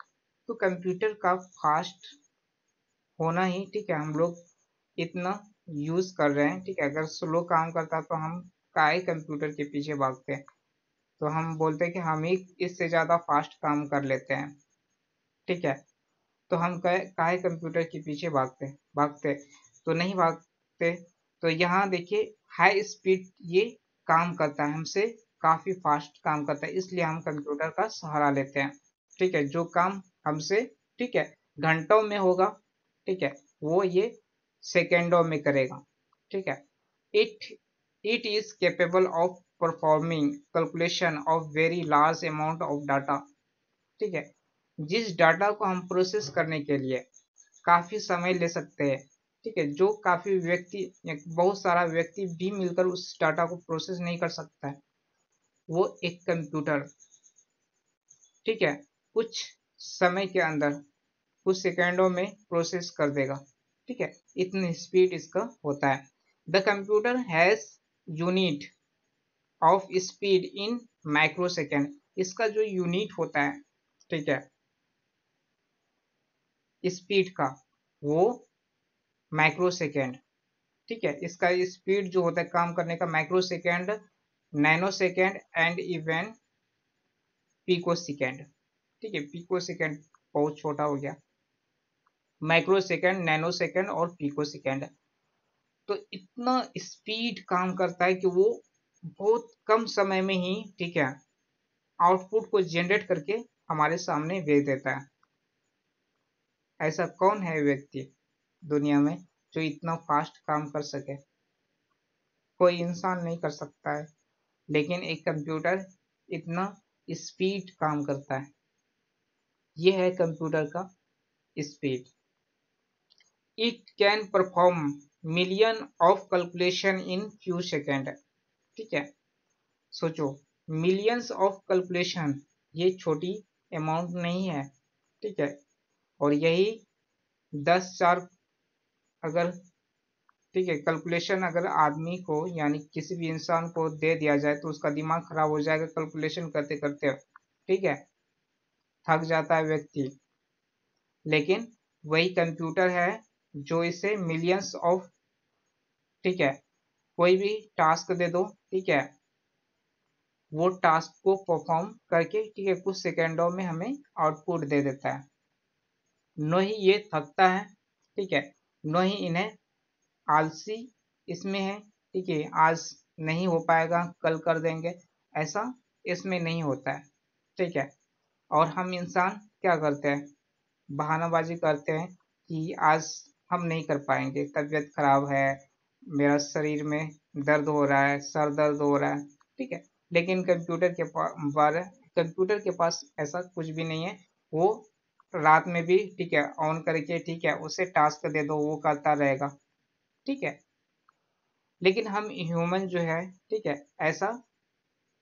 S1: तो कंप्यूटर का फास्ट होना ही, ठीक है, हम लोग इतना यूज कर रहे हैं, ठीक है। अगर स्लो काम करता तो हम काहे कंप्यूटर के पीछे भागते हैं, तो हम बोलते हैं कि हम ही इससे ज्यादा फास्ट काम कर लेते हैं, ठीक है। तो हम काहे कंप्यूटर के पीछे भागते भागते तो नहीं भागते। तो यहाँ देखिए, हाई स्पीड ये काम करता है, हमसे काफी फास्ट काम करता है, इसलिए हम कंप्यूटर का सहारा लेते हैं, ठीक है। जो काम हमसे, ठीक है, घंटों में होगा, ठीक है, वो ये सेकेंडों में करेगा, ठीक है। It it is capable of performing calculation of very large amount of data, ठीक है। जिस डाटा को हम प्रोसेस करने के लिए काफी समय ले सकते हैं, ठीक है, जो काफी व्यक्ति, बहुत सारा व्यक्ति भी मिलकर उस डाटा को प्रोसेस नहीं कर सकता है, वो एक कंप्यूटर, ठीक है, कुछ समय के अंदर, कुछ सेकेंडों में प्रोसेस कर देगा, ठीक है, इतनी स्पीड इसका होता है। The computer has unit of speed in microsecond. इसका जो यूनिट होता है, ठीक है, स्पीड का, वो माइक्रोसेकेंड, ठीक है। इसका स्पीड जो होता है काम करने का, माइक्रोसेकेंड, नैनोसेकेंड एंड इवन पिकोसेकेंड, ठीक है। पिकोसेकेंड बहुत छोटा हो गया, माइक्रोसेकेंड, नैनोसेकेंड और पिकोसेकेंड। तो इतना स्पीड काम करता है कि वो बहुत कम समय में ही, ठीक है, आउटपुट को जनरेट करके हमारे सामने भेज देता है। ऐसा कौन है व्यक्ति दुनिया में जो इतना फास्ट काम कर सके? कोई इंसान नहीं कर सकता है, लेकिन एक कंप्यूटर इतना स्पीड काम करता है। ये है कंप्यूटर का speed. It can perform million of calculation in few second, ठीक है। सोचो, मिलियंस ऑफ कैलकुलेशन, ये छोटी अमाउंट नहीं है, ठीक है। और यही 10,000 अगर, ठीक है, कैलकुलेशन अगर आदमी को यानी किसी भी इंसान को दे दिया जाए तो उसका दिमाग खराब हो जाएगा कैलकुलेशन करते करते, ठीक है, थक जाता है व्यक्ति। लेकिन वही कंप्यूटर है जो इसे मिलियंस ऑफ, ठीक है, कोई भी टास्क दे दो, ठीक है, वो टास्क को परफॉर्म करके, ठीक है, कुछ सेकेंडों में हमें आउटपुट दे देता है। न ही ये थकता है, ठीक है, न ही इन्हें आलसी इसमें है, ठीक है, आज नहीं हो पाएगा कल कर देंगे, ऐसा इसमें नहीं होता है, ठीक है। और हम इंसान क्या करते हैं, बहानाबाजी करते हैं कि आज हम नहीं कर पाएंगे, तबीयत खराब है, मेरा शरीर में दर्द हो रहा है, सर दर्द हो रहा है, ठीक है। लेकिन कंप्यूटर के पास ऐसा कुछ भी नहीं है। वो रात में भी, ठीक है, ऑन करके, ठीक है, उसे टास्क दे दो वो करता रहेगा, ठीक है। लेकिन हम ह्यूमन जो है, ठीक है, ऐसा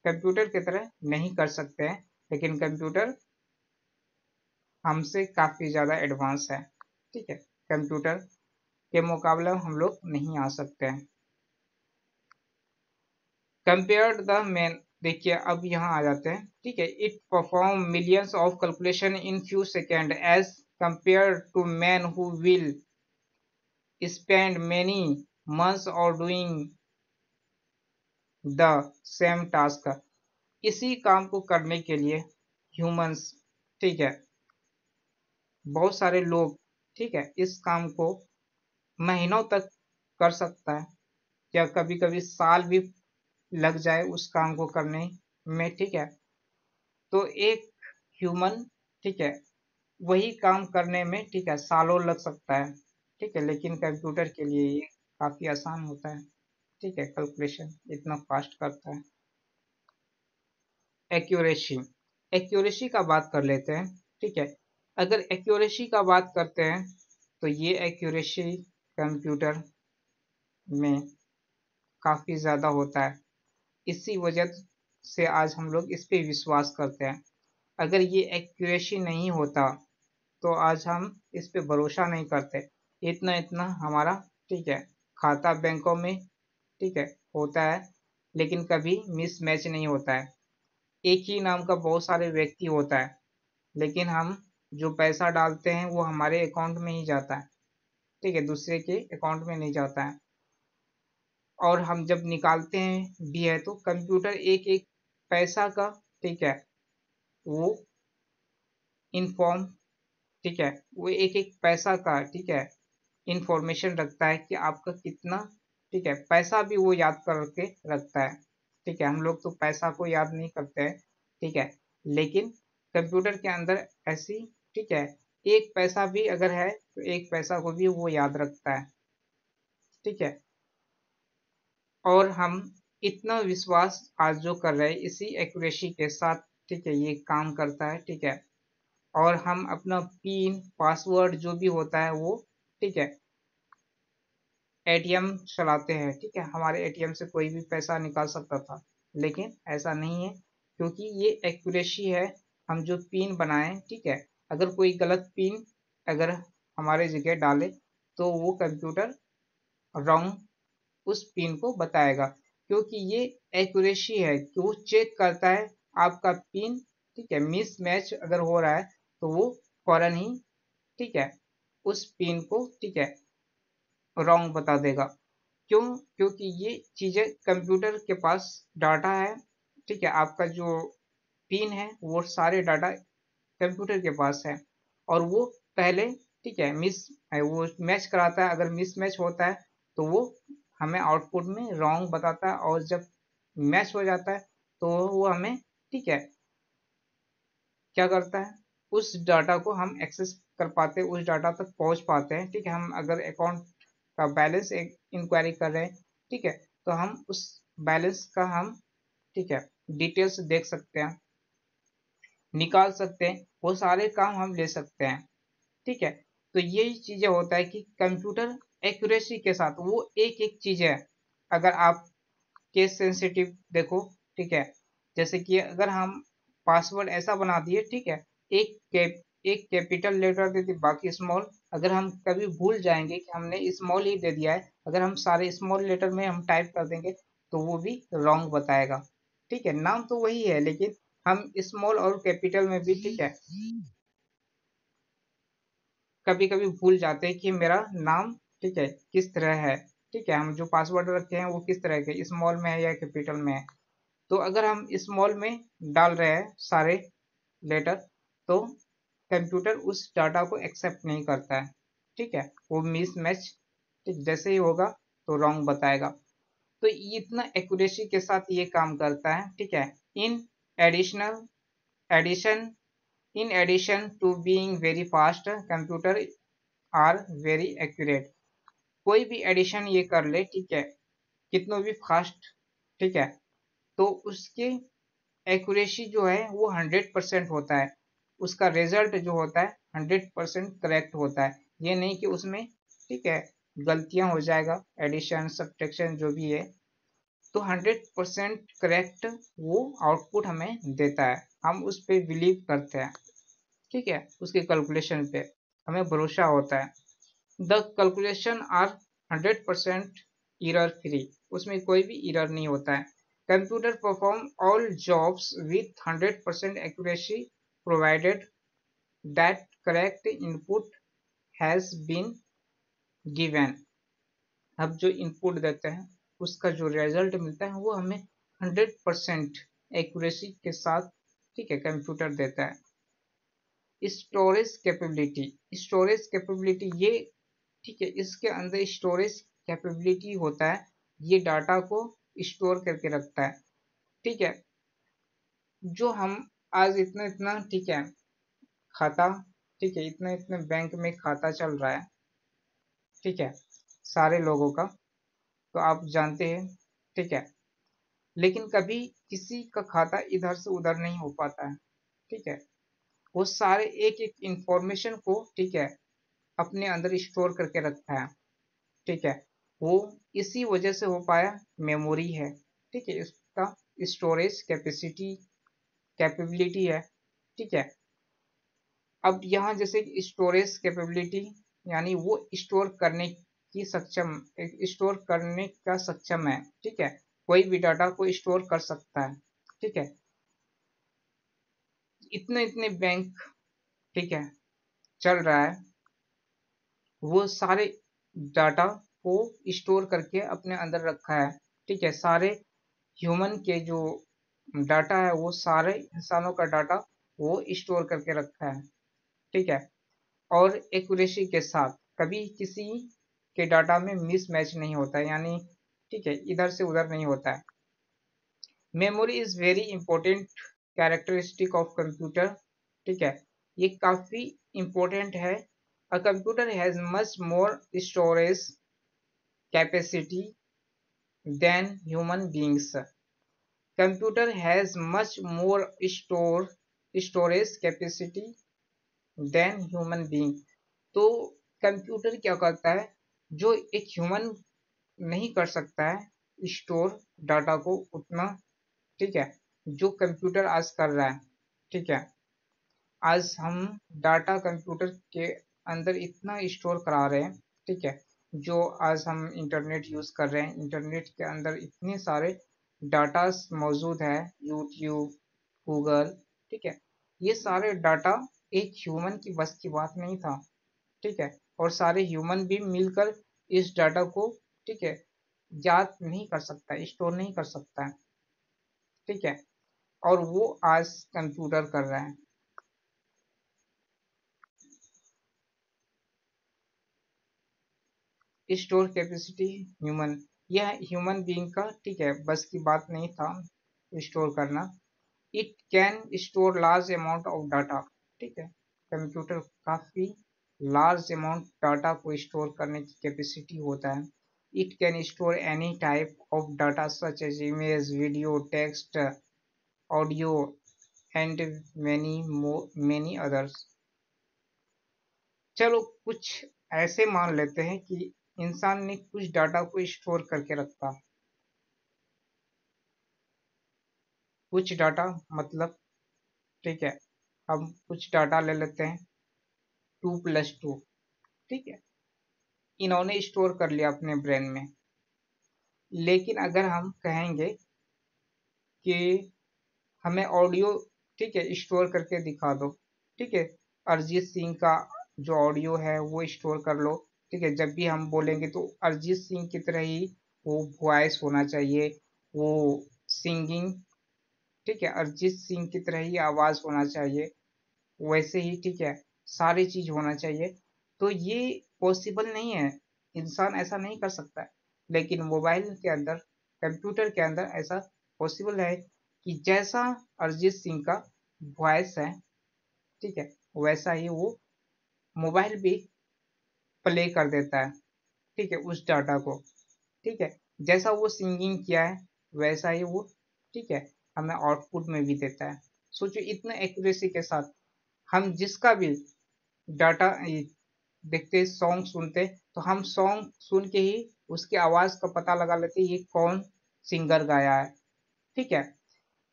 S1: कंप्यूटर की तरह नहीं कर सकते हैं। लेकिन कंप्यूटर हमसे काफी ज्यादा एडवांस है, ठीक है। कंप्यूटर के मुकाबले हम लोग नहीं आ सकते हैं। कंपेयर द मैन, देखिए अब यहाँ आ जाते हैं, ठीक है। It perform millions of calculation in few second as compare to man who will spend many months और डूइंग द सेम टास्क। इसी काम को करने के लिए ह्यूमंस, ठीक है, बहुत सारे लोग, ठीक है, इस काम को महीनों तक कर सकता है, या कभी कभी साल भी लग जाए उस काम को करने में, ठीक है। तो एक ह्यूमन, ठीक है, वही काम करने में, ठीक है, सालों लग सकता है, ठीक है। लेकिन कंप्यूटर के लिए ये काफी आसान होता है, ठीक है, कैलकुलेशन इतना फास्ट करता है। एक्यूरेसी, एक्यूरेसी का बात कर लेते हैं, ठीक है। अगर एक्यूरेसी का बात करते हैं तो ये एक्यूरेसी कंप्यूटर में काफी ज्यादा होता है। इसी वजह से आज हम लोग इस पे विश्वास करते हैं। अगर ये एक्यूरेसी नहीं होता तो आज हम इस पे भरोसा नहीं करते। इतना इतना हमारा, ठीक है, खाता बैंकों में, ठीक है, होता है, लेकिन कभी मिसमैच नहीं होता है। एक ही नाम का बहुत सारे व्यक्ति होता है, लेकिन हम जो पैसा डालते हैं वो हमारे अकाउंट में ही जाता है, ठीक है, दूसरे के अकाउंट में नहीं जाता है। और हम जब निकालते हैं भी है तो कंप्यूटर एक एक पैसा का, ठीक है, वो इन्फॉर्म, ठीक है, वो एक एक पैसा का, ठीक है, इंफॉर्मेशन रखता है कि आपका कितना, ठीक है, पैसा भी वो याद करके रखता है, ठीक है। हम लोग तो पैसा को याद नहीं करते हैं, ठीक है, लेकिन कंप्यूटर के अंदर ऐसी, ठीक है, एक पैसा भी अगर है तो एक पैसा को भी वो याद रखता है, ठीक है। और हम इतना विश्वास आज जो कर रहे हैं इसी एक्यूरेसी के साथ, ठीक है, ये काम करता है, ठीक है। और हम अपना पिन पासवर्ड जो भी होता है वो, ठीक है, एटीएम चलाते हैं, ठीक है, हमारे एटीएम से कोई भी पैसा निकाल सकता था, लेकिन ऐसा नहीं है, क्योंकि ये एक्यूरेसी है। हम जो पिन बनाएं, ठीक है, अगर कोई गलत पिन अगर हमारे जगह डाले तो वो कंप्यूटर रॉन्ग उस पिन को बताएगा, क्योंकि ये एक्यूरेसी है कि वो चेक करता है आपका पिन, ठीक है, मिस मैच अगर हो रहा है तो वो फौरन ही, ठीक है, उस पिन को, ठीक है, रॉन्ग बता देगा। क्यों? क्योंकि ये चीजें कंप्यूटर के पास डाटा है, ठीक है, आपका जो पिन है वो सारे डाटा कंप्यूटर के पास है, और वो पहले, ठीक है, वो मैच कराता है। अगर मिस मैच होता है तो वो हमें आउटपुट में रॉन्ग बताता है, और जब मैच हो जाता है तो वो हमें, ठीक है, क्या करता है, उस डाटा को हम एक्सेस कर पाते हैं, उस डाटा तक पहुंच पाते हैं, ठीक है। हम अगर अकाउंट का बैलेंस एक इंक्वायरी कर रहे हैं, ठीक है, तो हम उस बैलेंस का हम, ठीक है, डिटेल्स देख सकते हैं, निकाल सकते हैं, वो सारे काम हम ले सकते हैं, ठीक है। तो यही चीजें होता है कि कंप्यूटर एक्यूरेसी के साथ वो एक एक चीज है। अगर आप केस सेंसिटिव देखो, ठीक है, जैसे कि अगर हम पासवर्ड ऐसा बना दिए, ठीक है, एक कैपिटल लेटर दे दी बाकी स्मॉल, अगर हम कभी भूल जाएंगे कि हमने स्मॉल ही दे दिया है, अगर हम सारे स्मॉल लेटर में हम टाइप कर देंगे तो वो भी रॉन्ग बताएगा, ठीक है। नाम तो वही है लेकिन हम स्मॉल और कैपिटल में भी, ठीक है, कभी कभी भूल जाते हैं कि मेरा नाम, ठीक है, किस तरह है, ठीक है, हम जो पासवर्ड रखे हैं वो किस तरह के, स्मॉल में है या कैपिटल में है। तो अगर हम स्मॉल में डाल रहे हैं सारे लेटर, तो कंप्यूटर उस डाटा को एक्सेप्ट नहीं करता है, ठीक है, वो मिस मैच, ठीक, जैसे ही होगा तो रॉन्ग बताएगा। तो ये इतना एक्यूरेसी के साथ ये काम करता है, ठीक है। In additional addition in addition to being very fast, computer are very accurate. कोई भी एडिशन ये कर ले, ठीक है, कितना भी फास्ट, ठीक है, तो उसके एक्यूरेसी जो है वो 100% होता है, उसका रिजल्ट जो होता है 100% करेक्ट होता है। ये नहीं कि उसमें, ठीक है, गलतियां हो जाएगा, एडिशन सब्ट्रैक्शन जो भी है, तो 100% करेक्ट वो आउटपुट हमें देता है। हम उस पर बिलीव करते हैं, ठीक है, उसके कैलकुलेशन पे हमें भरोसा होता है। The calculation are 100% error free, उसमें कोई भी एरर नहीं होता है। Computer perform all jobs with 100% accuracy provided that correct input has been given. अब जो इनपुट देते हैं उसका जो रिजल्ट मिलता है वो हमें 100% एक्यूरेसी के साथ, ठीक है, कंप्यूटर देता है। स्टोरेज कैपेबिलिटी ये, ठीक है, इसके अंदर स्टोरेज कैपेबिलिटी होता है, ये डाटा को स्टोर करके रखता है, ठीक है। जो हम आज इतना इतना, ठीक है, खाता, ठीक है, इतना इतना बैंक में खाता चल रहा है, ठीक है, सारे लोगों का, तो आप जानते हैं, ठीक है, लेकिन कभी किसी का खाता इधर से उधर नहीं हो पाता है, ठीक है। वो सारे एक एक इंफॉर्मेशन को, ठीक है, अपने अंदर स्टोर करके रखता है, ठीक है। वो इसी वजह से हो पाया, मेमोरी है, ठीक है, इसका स्टोरेज कैपेबिलिटी है, ठीक है। अब यहाँ जैसे स्टोरेज कैपेबिलिटी यानी वो स्टोर करने का सक्षम है, ठीक है, कोई भी डाटा को स्टोर कर सकता है, ठीक है। इतने इतने बैंक, ठीक है, चल रहा है, वो सारे डाटा को स्टोर करके अपने अंदर रखा है, ठीक है। सारे ह्यूमन के जो डाटा है वो सारे इंसानों का डाटा वो स्टोर करके रखा है, ठीक है, और एक्यूरेसी के साथ कभी किसी के डाटा में मिसमैच नहीं होता है, यानी, ठीक है, इधर से उधर नहीं होता है। Memory is very important characteristic of computer, ठीक है, ये काफी इंपॉर्टेंट है। A computer has much more storage capacity than human beings. Computer has much more storage capacity than human being. तो कंप्यूटर क्या करता है जो एक ह्यूमन नहीं कर सकता है, स्टोर डाटा को उतना, ठीक है, जो कंप्यूटर आज कर रहा है, ठीक है। आज हम डाटा कंप्यूटर के अंदर इतना स्टोर करा रहे हैं, ठीक है, जो आज हम इंटरनेट यूज़ कर रहे हैं, इंटरनेट के अंदर इतने सारे डाटास मौजूद है, यूट्यूब, गूगल, ठीक है। ये सारे डाटा एक ह्यूमन की बस की बात नहीं था, ठीक है। और सारे ह्यूमन भी मिलकर इस डाटा को, ठीक है, याद नहीं कर सकता, स्टोर नहीं कर सकता है, ठीक है। और वो आज कंप्यूटर कर रहे हैं। स्टोर कैपेसिटी ह्यूमन, यह ह्यूमन बीइंग का, ठीक है, बस की बात नहीं था स्टोर करना। It can store large amount of data, ठीक है। कंप्यूटर काफ़ी लार्ज अमाउंट डाटा को स्टोर करने की कैपेसिटी होता है। It can store any type of data such as image, video, text, audio and many others. चलो कुछ ऐसे मान लेते हैं कि इंसान ने कुछ डाटा को स्टोर करके रखा। कुछ डाटा मतलब, ठीक है, हम कुछ डाटा ले लेते हैं 2+2, ठीक है, इन्होंने स्टोर कर लिया अपने ब्रेन में। लेकिन अगर हम कहेंगे कि हमें ऑडियो, ठीक है, स्टोर करके दिखा दो, ठीक है, अरिजीत सिंह का जो ऑडियो है वो स्टोर कर लो, ठीक है। जब भी हम बोलेंगे तो अरिजीत सिंह की तरह ही वो वॉइस होना चाहिए, वो सिंगिंग, ठीक है, अरिजीत सिंह की तरह ही आवाज़ होना चाहिए, वैसे ही, ठीक है, सारी चीज़ होना चाहिए। तो ये पॉसिबल नहीं है, इंसान ऐसा नहीं कर सकता है। लेकिन मोबाइल के अंदर, कंप्यूटर के अंदर ऐसा पॉसिबल है कि जैसा अरिजीत सिंह का वॉइस है, ठीक है, वैसा ही वो मोबाइल भी प्ले कर देता है, ठीक है, उस डाटा को, ठीक है। जैसा वो सिंगिंग किया है वैसा ही वो, ठीक है, हमें आउटपुट में भी देता है। सोचो इतने एक्यूरेसी के साथ हम जिसका भी डाटा देखते, सॉन्ग सुनते, तो हम सॉन्ग सुन के ही उसकी आवाज़ का पता लगा लेते ये कौन सिंगर गाया है, ठीक है।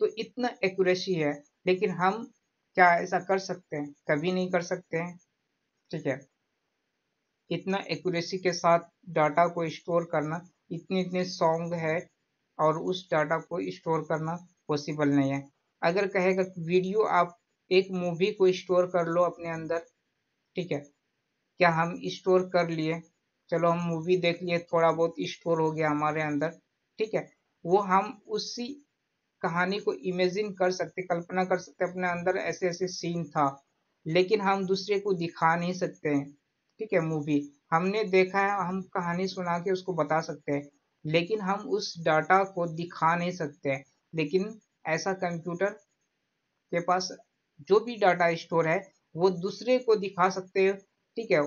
S1: तो इतना एक्यूरेसी है। लेकिन हम क्या ऐसा कर सकते हैं? कभी नहीं कर सकते हैं, ठीक है। इतना एक्यूरेसी के साथ डाटा को स्टोर करना, इतने इतने सॉन्ग है और उस डाटा को स्टोर करना पॉसिबल नहीं है। अगर कहेगा वीडियो, आप एक मूवी को स्टोर कर लो अपने अंदर, ठीक है, क्या हम स्टोर कर लिए? चलो हम मूवी देख लिए, थोड़ा बहुत स्टोर हो गया हमारे अंदर, ठीक है। वो हम उसी कहानी को इमेजिन कर सकते, कल्पना कर सकते, अपने अंदर ऐसे ऐसे सीन था। लेकिन हम दूसरे को दिखा नहीं सकते हैं, ठीक है। मूवी हमने देखा है, हम कहानी सुना के उसको बता सकते हैं, लेकिन हम उस डाटा को दिखा नहीं सकते हैं। लेकिन ऐसा कंप्यूटर के पास जो भी डाटा स्टोर है वो दूसरे को दिखा सकते हैं, ठीक है।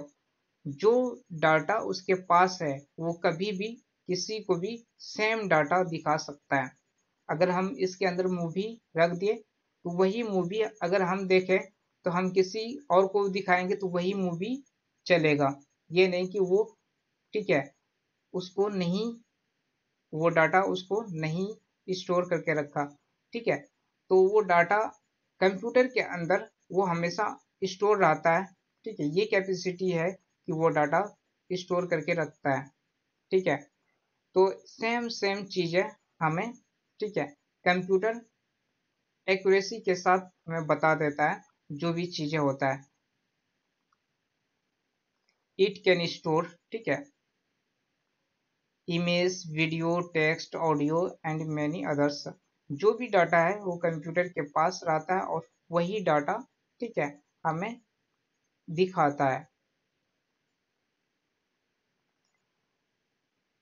S1: जो डाटा उसके पास है वो कभी भी किसी को भी सेम डाटा दिखा सकता है। अगर हम इसके अंदर मूवी रख दिए तो वही मूवी अगर हम देखें तो हम किसी और को दिखाएंगे तो वही मूवी चलेगा। ये नहीं कि वो, ठीक है, उसको नहीं, वो डाटा उसको नहीं स्टोर करके रखा, ठीक है। तो वो डाटा कंप्यूटर के अंदर वो हमेशा स्टोर रहता है, ठीक है। ये कैपेसिटी है कि वो डाटा स्टोर करके रखता है, ठीक है। तो सेम सेम चीज़ें हमें, ठीक है, कंप्यूटर एक्यूरेसी के साथ हमें बता देता है जो भी चीज़ें होता है। इट कैन स्टोर, ठीक है, image, video, text, audio and many others. जो भी डाटा है वो कंप्यूटर के पास रहता है और वही डाटा, ठीक है, हमें दिखाता है।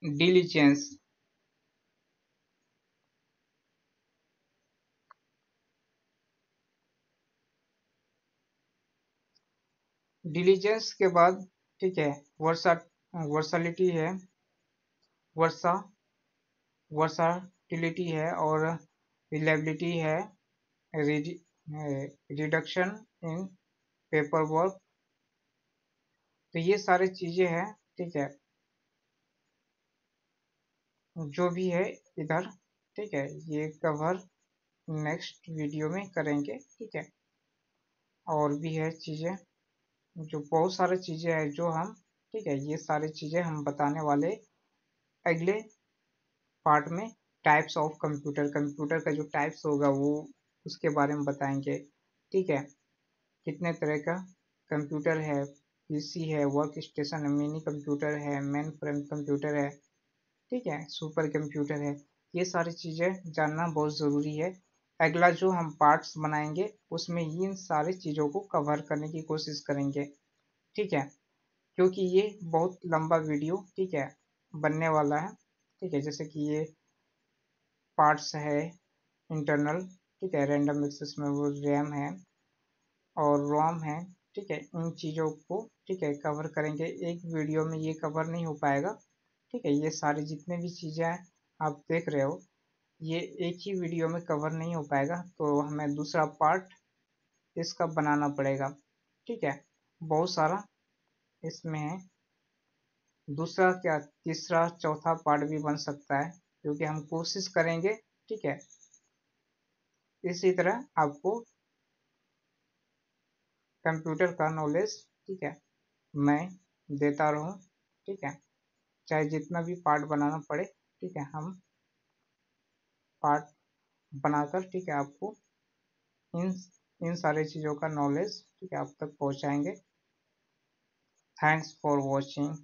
S1: डिलीजेंस, डिलीजेंस के बाद, ठीक है, वर्सा वर्सलिटी है, वर्सा वर्साटिलिटी है और रिलायबिलिटी है, रिडक्शन इन पेपर वर्क। तो ये सारी चीज़ें हैं, ठीक है, जो भी है इधर, ठीक है, ये कवर नेक्स्ट वीडियो में करेंगे, ठीक है। और भी है चीज़ें, जो बहुत सारी चीज़ें हैं जो हम ठीक है। ये सारी चीज़ें हम बताने वाले अगले पार्ट में। टाइप्स ऑफ कंप्यूटर, कंप्यूटर का जो टाइप्स होगा वो उसके बारे में बताएंगे। ठीक है, कितने तरह का कंप्यूटर है, पीसी है, वर्क स्टेशन है, मिनी कंप्यूटर है, मेन फ्रेम कंप्यूटर है, ठीक है, सुपर कंप्यूटर है। ये सारी चीज़ें जानना बहुत ज़रूरी है। अगला जो हम पार्ट्स बनाएंगे उसमें इन सारी चीज़ों को कवर करने की कोशिश करेंगे। ठीक है, क्योंकि ये बहुत लंबा वीडियो, ठीक है, बनने वाला है। ठीक है, जैसे कि ये पार्ट्स है इंटरनल, ठीक है, रैंडम एक्सेस मेमोरी, रैम है और रोम है। ठीक है, इन चीज़ों को, ठीक है, कवर करेंगे। एक वीडियो में ये कवर नहीं हो पाएगा। ठीक है, ये सारी जितने भी चीज़ें हैं आप देख रहे हो, ये एक ही वीडियो में कवर नहीं हो पाएगा, तो हमें दूसरा पार्ट इसका बनाना पड़ेगा। ठीक है, बहुत सारा इसमें है, दूसरा क्या तीसरा चौथा पार्ट भी बन सकता है, क्योंकि हम कोशिश करेंगे। ठीक है, इसी तरह आपको कंप्यूटर का नॉलेज, ठीक है, मैं देता रहूं। ठीक है, चाहे जितना भी पार्ट बनाना पड़े, ठीक है, हम पार्ट बनाकर, ठीक है, आपको इन इन सारी चीज़ों का नॉलेज, ठीक है, आप तक पहुंचाएंगे। Thanks for watching.